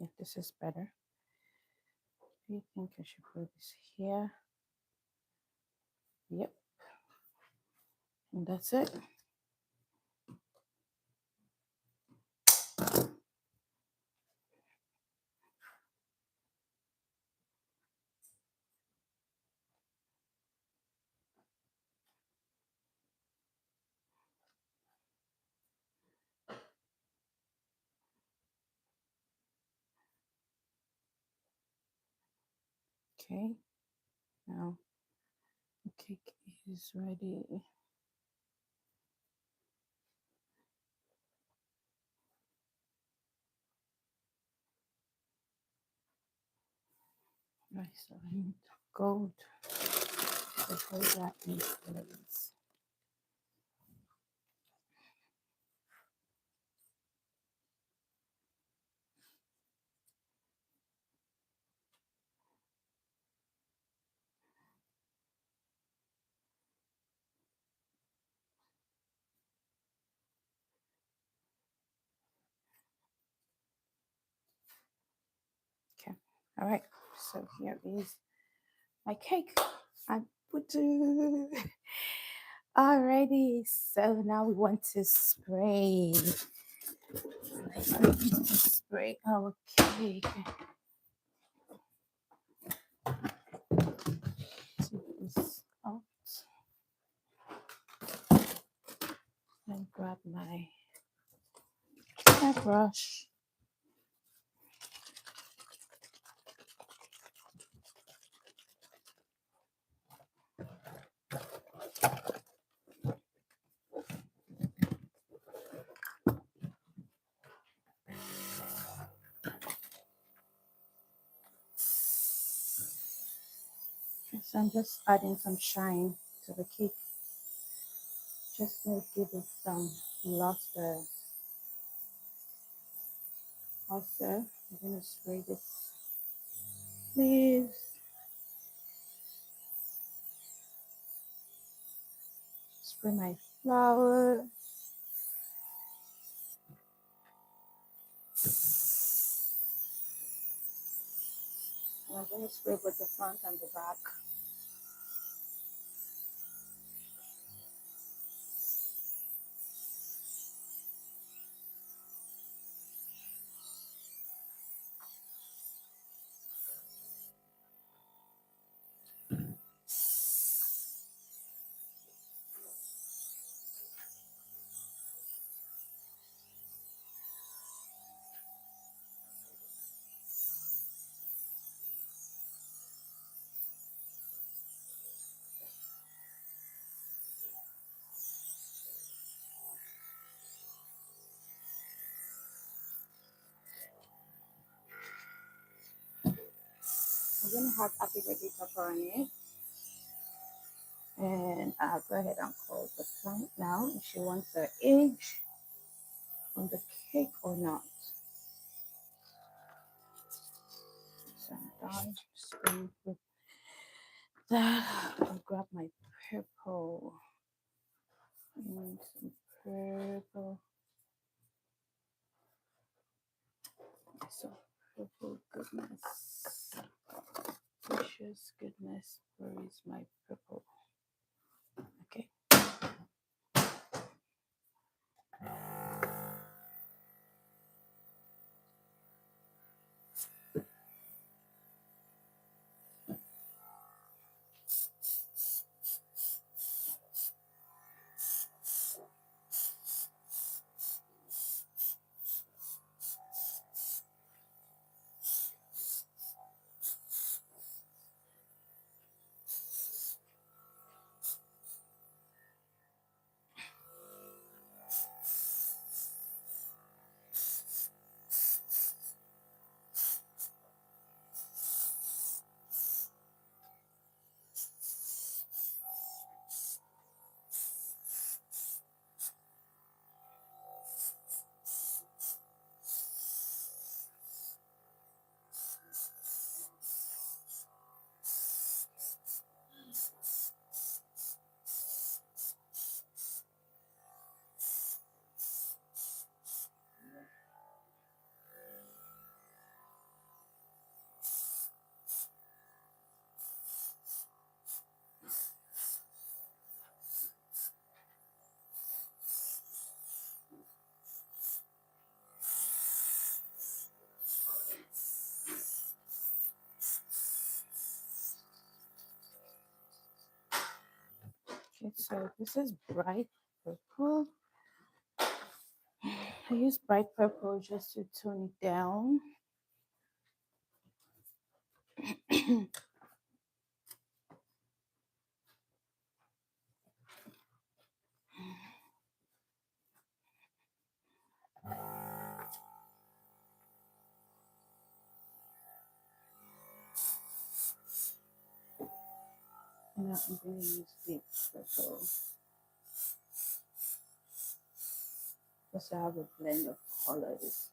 yeah, this is better. Do you think I should put this here? Yep, and that's it. Okay, now the cake is ready. Right, so I need gold to hold that in place. Okay, all right, so here is my cake. I put alrighty, so now we want to spray. Spray our cake. Take this out and grab my brush. So I'm just adding some shine to the cake, just to give it some luster. Also, I'm gonna spray this leaves. Spray my flour. And I'm gonna spray both the front and the back. I'm gonna have happy birthday pepper on it. And I'll go ahead and call the client now if she wants her age on the cake or not. So I'm done spraying with that. I'll grab my purple. I need some purple. So purple goodness. Precious goodness. Where is my purple? Okay. So this is bright purple. I use bright purple just to tone it down. And I'm going to use deep purple just to have a blend of colors.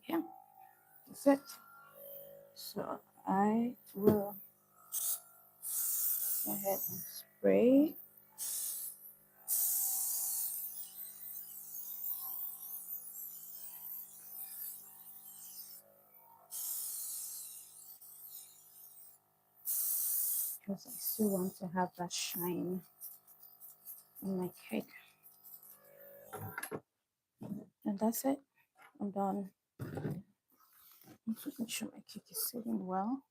Yeah, that's it. So I will go ahead and spray. Because I still want to have that shine in my cake. And that's it. I'm done. I'm just making sure my cake is sitting well.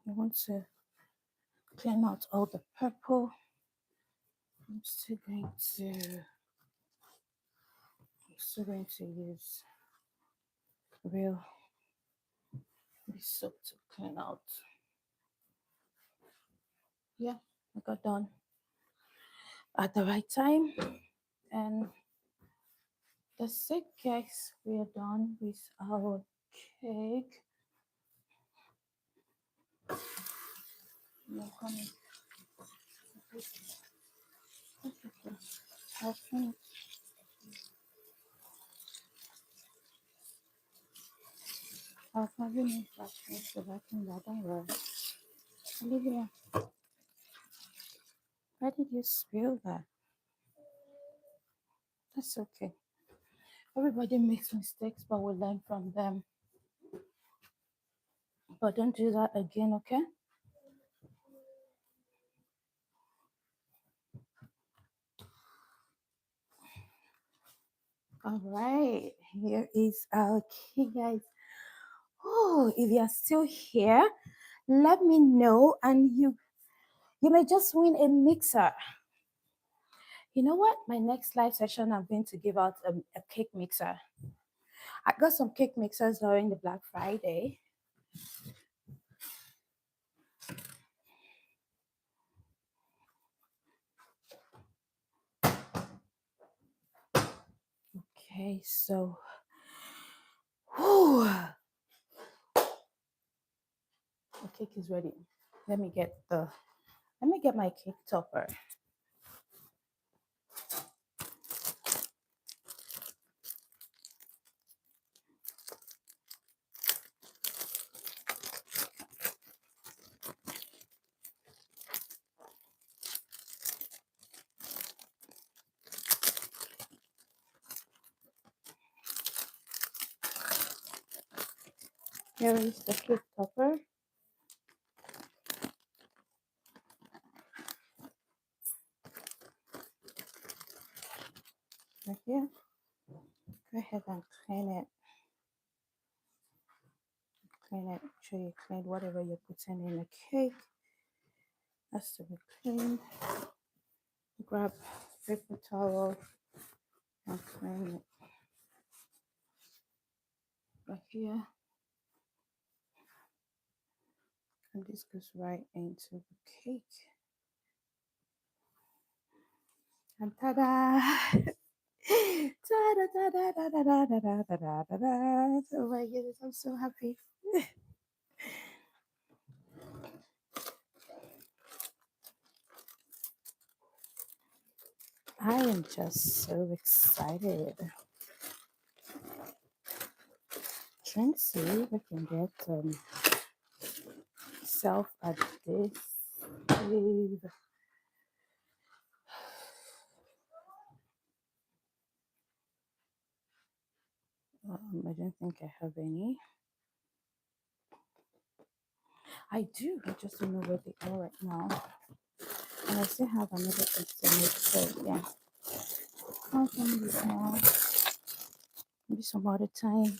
I want to clean out all the purple. I'm still going to use real soap to clean out. Yeah, I got done at the right time. And that's it, guys. We are done with our cake. You're coming. I'll finish. I'll probably make that finish so I can let them work. Olivia, why did you spill that? That's okay. Everybody makes mistakes, but we learn from them. But don't do that again, okay? All right, here is our key, guys. Oh, if you're still here, let me know, and you may just win a mixer. You know what? My next live session, I'm going to give out a cake mixer. I got some cake mixers during the Black Friday. Okay, so whew, the cake is ready. Let me get my cake topper. Here is the cake topper. Right here. Go ahead and clean it. Clean it. Make sure you clean whatever you're putting in the cake. Has to be cleaned. Grab paper towel and clean it. Right here. And this goes right into the cake. And ta-da! Da, da, da, da, da, da, da, da, da, da, da, da. Oh my goodness, I'm so happy. I am just so excited. Trying to see if I can get self adhesive. I don't think I have any. I do, I just don't know where they are right now. And I still have another piece to make, so yeah. I'll find it now. Maybe some other time.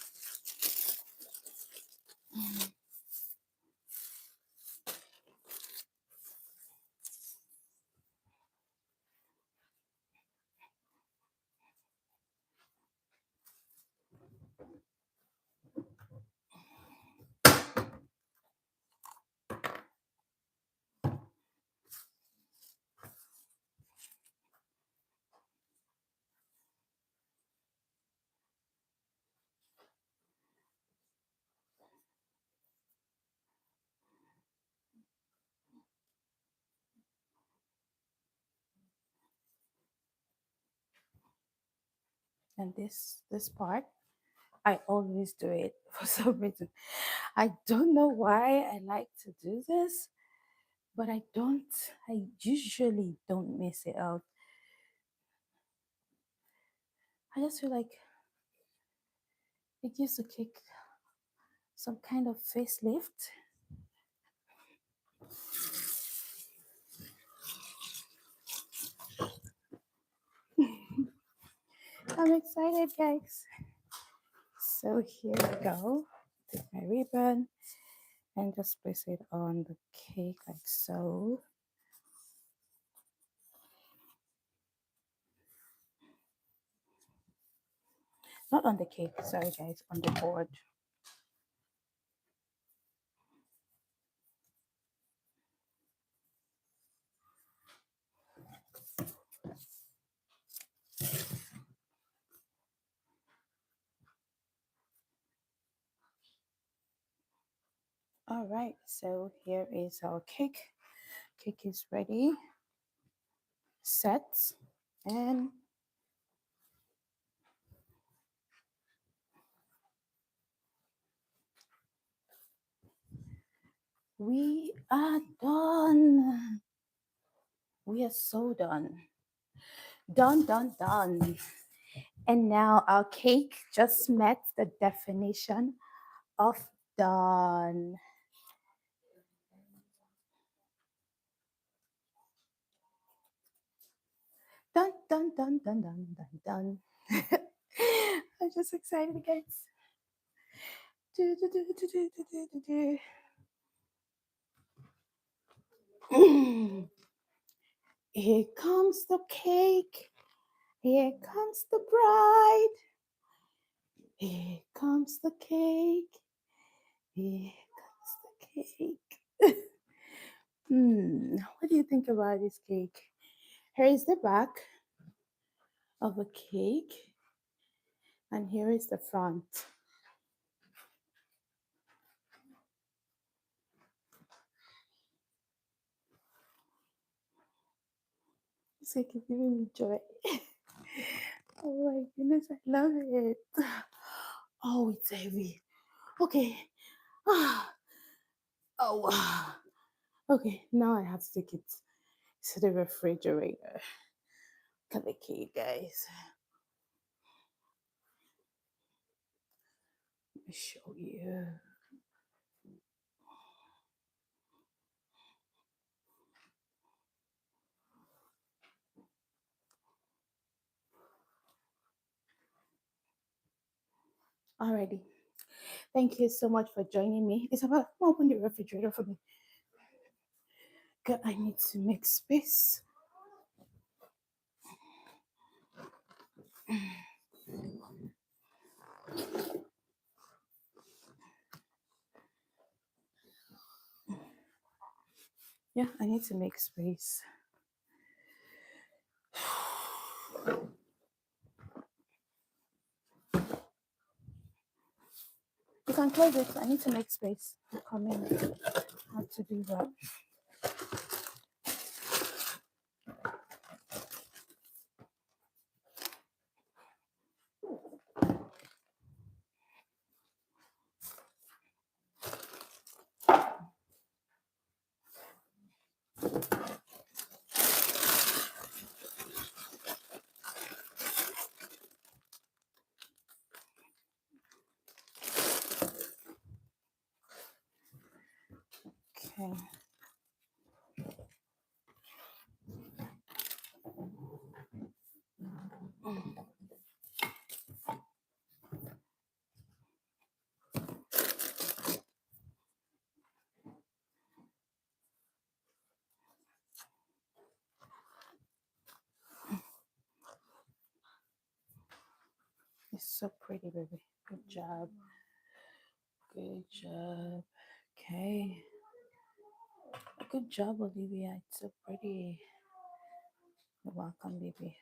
And this part, I always do it for some reason. I don't know why I like to do this, but I usually don't miss it out. I just feel like it gives the cake some kind of facelift. I'm excited, guys. So here we go. Take my ribbon and just place it on the cake like so. Not on the cake, sorry guys, on the board. All right, so here is our cake. Cake is ready, set, and we are done. We are so done. Done, done, done. And now our cake just met the definition of done. Done, done, done, done, done, done, done. I'm just excited, guys. Do, do, do, do, do, do, do, do. Here comes the cake. Here comes the bride. Here comes the cake. Here comes the cake. What do you think about this cake? Here is the back of a cake, and here is the front. This cake is giving me joy. Oh my goodness, I love it. Oh, it's heavy. Okay. Ah. Oh. Okay, now I have to take it to the refrigerator. Look at the cake, guys. Let me show you. Alrighty. Thank you so much for joining me. Isabel, open the refrigerator for me. God, I need to make space. Yeah, I need to make space. can close it. I need to make space. You come in. How to do that? Okay. It's so pretty, baby. Good job. Good job. Okay. Good job, Olivia. It's so pretty. You're welcome, baby.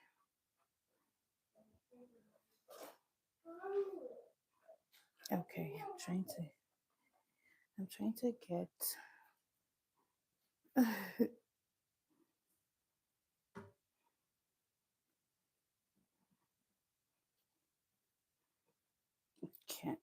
Okay, I'm trying to get okay.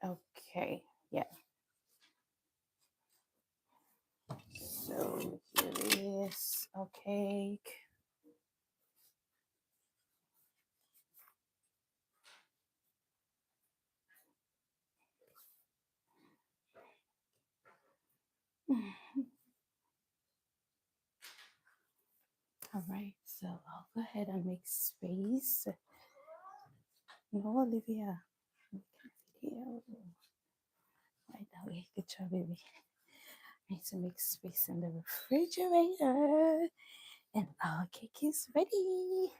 Okay. Yeah. So here it is. Okay. All right. So I'll go ahead and make space. No, Olivia. Make a video. Right that way. Good job, baby. I need to make space in the refrigerator. And our cake is ready.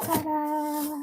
Ta-da!